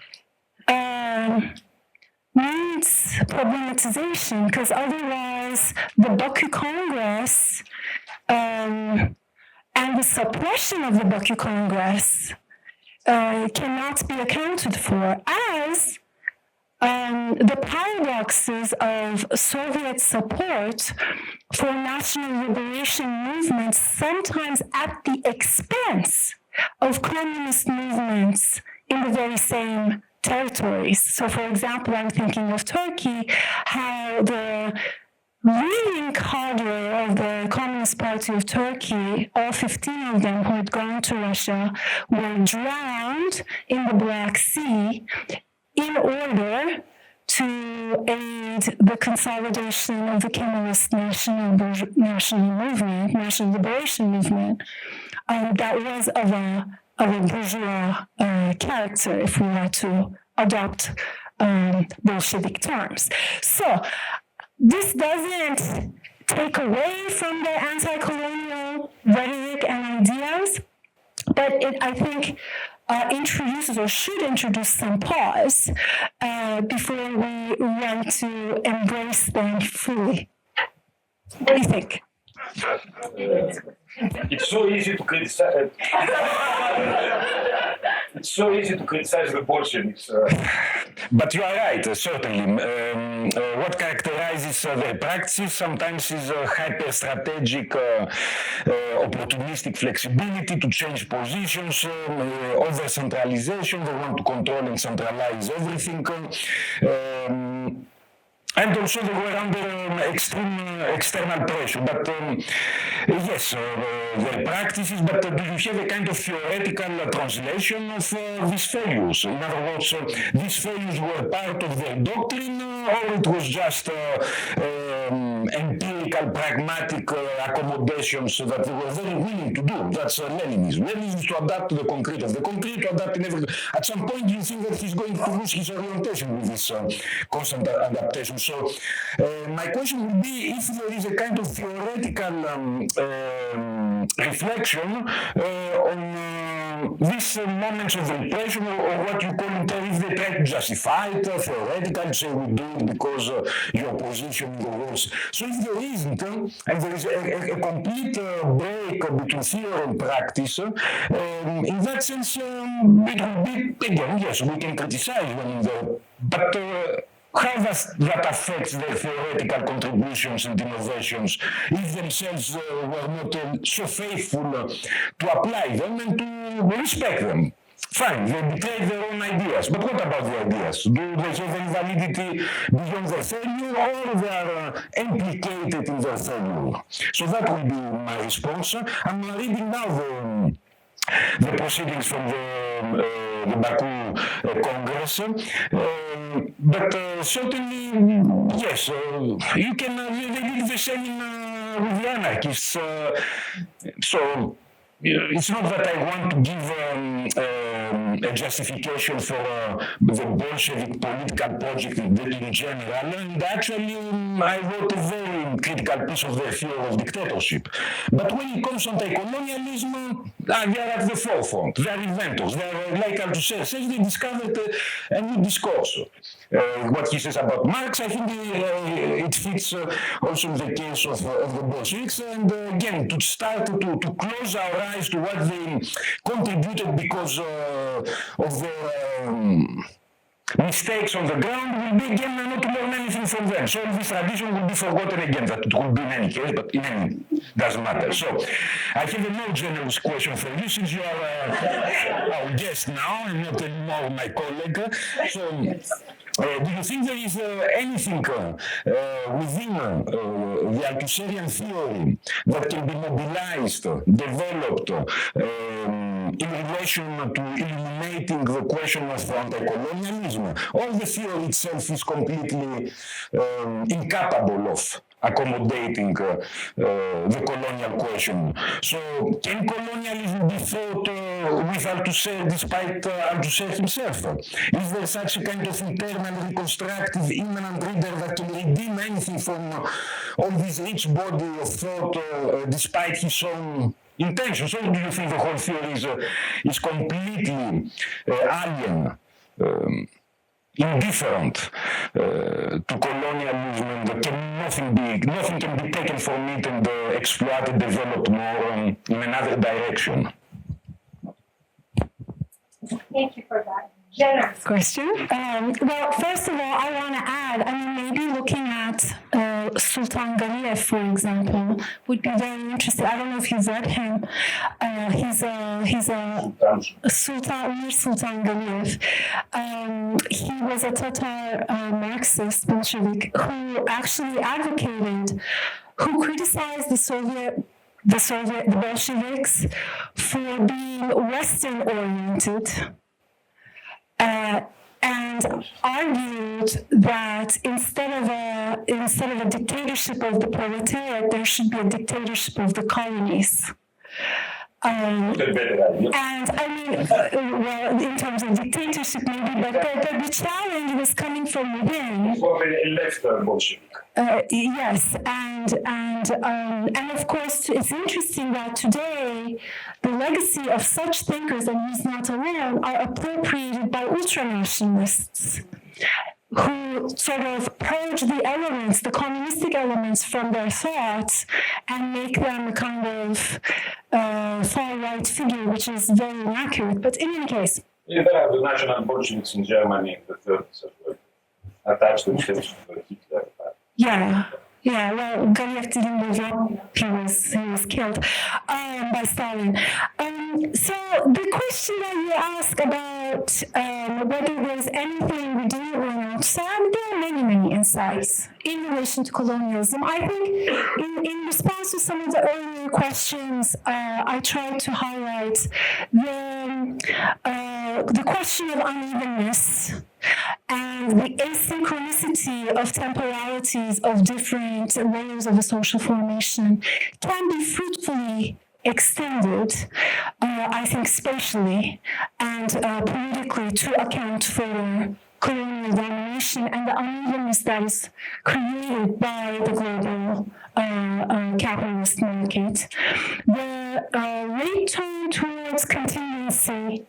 needs problematization, because otherwise the Baku Congress and the suppression of the Baku Congress cannot be accounted for, as the paradoxes of Soviet support for national liberation movements, sometimes at the expense of communist movements in the very same territories. So, for example, I'm thinking of Turkey, how the leading cadre of the Communist Party of Turkey, all 15 of them who had gone to Russia, were drowned in the Black Sea in order to aid the consolidation of the Kemalist national movement, national liberation movement, that was of a bourgeois character, if we were to adopt Bolshevik terms. So this doesn't take away from the anti-colonial rhetoric and ideas, but it, I think, introduces or should introduce some pause before we run to embrace them fully. What do you think? It's so easy to criticize. It's so easy to criticize the Bolsheviks. But you are right, certainly. What characterizes their practices sometimes is a hyper-strategic, opportunistic flexibility to change positions, over-centralization. They want to control and centralize everything. And also they were under extreme external pressure. But yes, their practices, but do you have a kind of theoretical translation of these failures? In other words, these failures were part of their doctrine, or it was just empirical, pragmatic accommodations that they were very willing to do? That's Leninism. Leninism is to adapt to the concrete, of the concrete to adapt in everything. At some point, you think that he's going to lose his orientation with this constant adaptation. So my question would be if there is a kind of theoretical reflection on these moments of repression, or what you call it, if they try to justify it theoretically, say we do it because your position in the wars. So if there isn't, and there is a complete break between theory and practice, in that sense, it will be, again, yes, we can criticize them, but how does that affect their theoretical contributions and innovations if themselves were not so faithful to apply them and to respect them? Fine, they betray their own ideas, but what about the ideas? Do they have any validity beyond their failure, or they are implicated in their failure? So that will be my response. I'm reading now the proceedings from the Baku Congress. But certainly, yes, you can, they did the same with the anarchists. So it's not that I want to give a justification for the Bolshevik political project in general, and actually I wrote a very critical piece of their theory of dictatorship. But when it comes to anti-colonialism, they are at the forefront. They are inventors. They are, like Althusser says, they discovered a new discourse. What he says about Marx, I think it fits also in the case of the Bolsheviks. And again, to start to close our eyes to what they contributed because of their mistakes on the ground will be again not to learn anything from them. So this tradition will be forgotten again, that it will be in any case, but in any doesn't matter. So I have a more generous question for you, since you are our guest now and not anymore my colleague. So do you think there is anything within the Althusserian theory that can be mobilized, developed in relation to illuminating the question of anti-colonialism? Or the theory itself is completely incapable of accommodating the colonial question. So can colonialism be thought with Althusser despite Althusser himself? Is there such a kind of internal reconstructive immanent reader that can redeem anything from all this rich body of thought despite his own intentions? Or do you think the whole theory is completely alien, indifferent to colonialism, and nothing can be taken from it and exploited, developed more in another direction? Thank you for that generous question. Well, first of all, I want to add, maybe looking at Sultan Galiyev, for example, would be very interesting. I don't know if you've read him. He's a Sultan Galiyev. He was a Tatar Marxist Bolshevik who actually who criticized the Bolsheviks for being Western-oriented, and argued that instead of a dictatorship of the proletariat, there should be a dictatorship of the colonies. And well, in terms of dictatorship, maybe, but the challenge was coming from within. For the left Bolshevik. Yes, and of course, it's interesting that today the legacy of such thinkers, and he's not alone, are appropriated by ultranationalists who sort of purge the communistic elements from their thoughts and make them a kind of far-right figure, which is very inaccurate. But in any case... Yeah, there are the national Bolsheviks in Germany in the 30s as well, attached themselves to the Hitler Party. Yeah, well, Galiyev didn't live long. He was killed by Stalin. So the question that you ask about whether there's anything redeemable in Althusser, there are many insights in relation to colonialism. I think in response to some of the earlier questions, I tried to highlight the question of unevenness and the asynchronicity of temporalities of different layers of the social formation can be fruitfully extended, I think, spatially and politically to account for colonial domination and the unevenness that is created by the global capitalist market. The rate turn towards contingency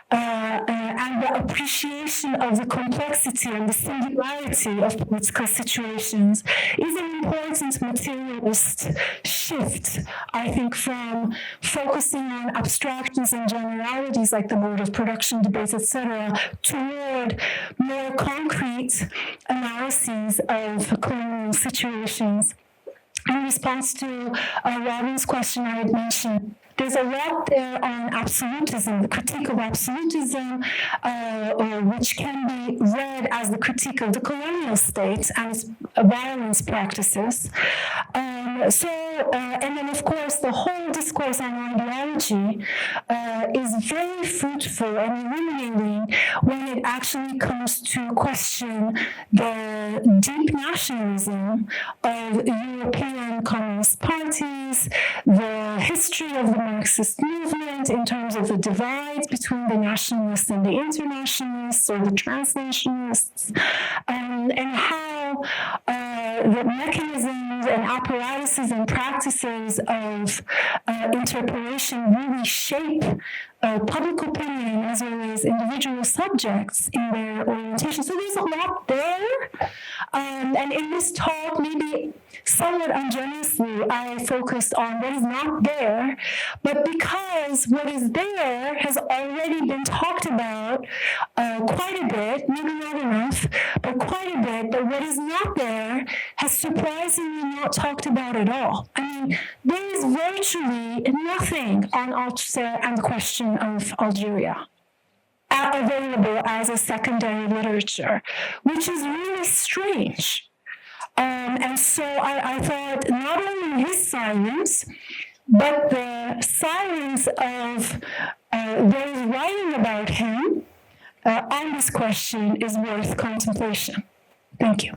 and the appreciation of the complexity and the singularity of political situations is an important materialist shift, I think, from focusing on abstractions and generalities like the mode of production debates, etc., toward more concrete analyses of colonial situations. In response to Robin's question, I had mentioned there's a lot there on absolutism, the critique of absolutism, which can be read as the critique of the colonial state and its violence practices. And then, of course, the whole discourse on ideology is very fruitful and illuminating when it actually comes to question the deep nationalism of European communist parties, the history of the Marxist movement in terms of the divides between the nationalists and the internationalists or the transnationalists, and how the mechanisms and apparatuses and practices of interpolation really shape public opinion as well as individual subjects in their orientation. So there's a lot there. And in this talk, maybe somewhat ungenerously, I focused on what is not there, but because what is there has already been talked about quite a bit, maybe not enough, but quite a bit, but what is not there has surprisingly not talked about at all. I mean, there is virtually nothing on Althusser and the question of Algeria available as a secondary literature, which is really strange. And so I thought not only his silence, but the silence of those writing about him on this question is worth contemplation. Thank you.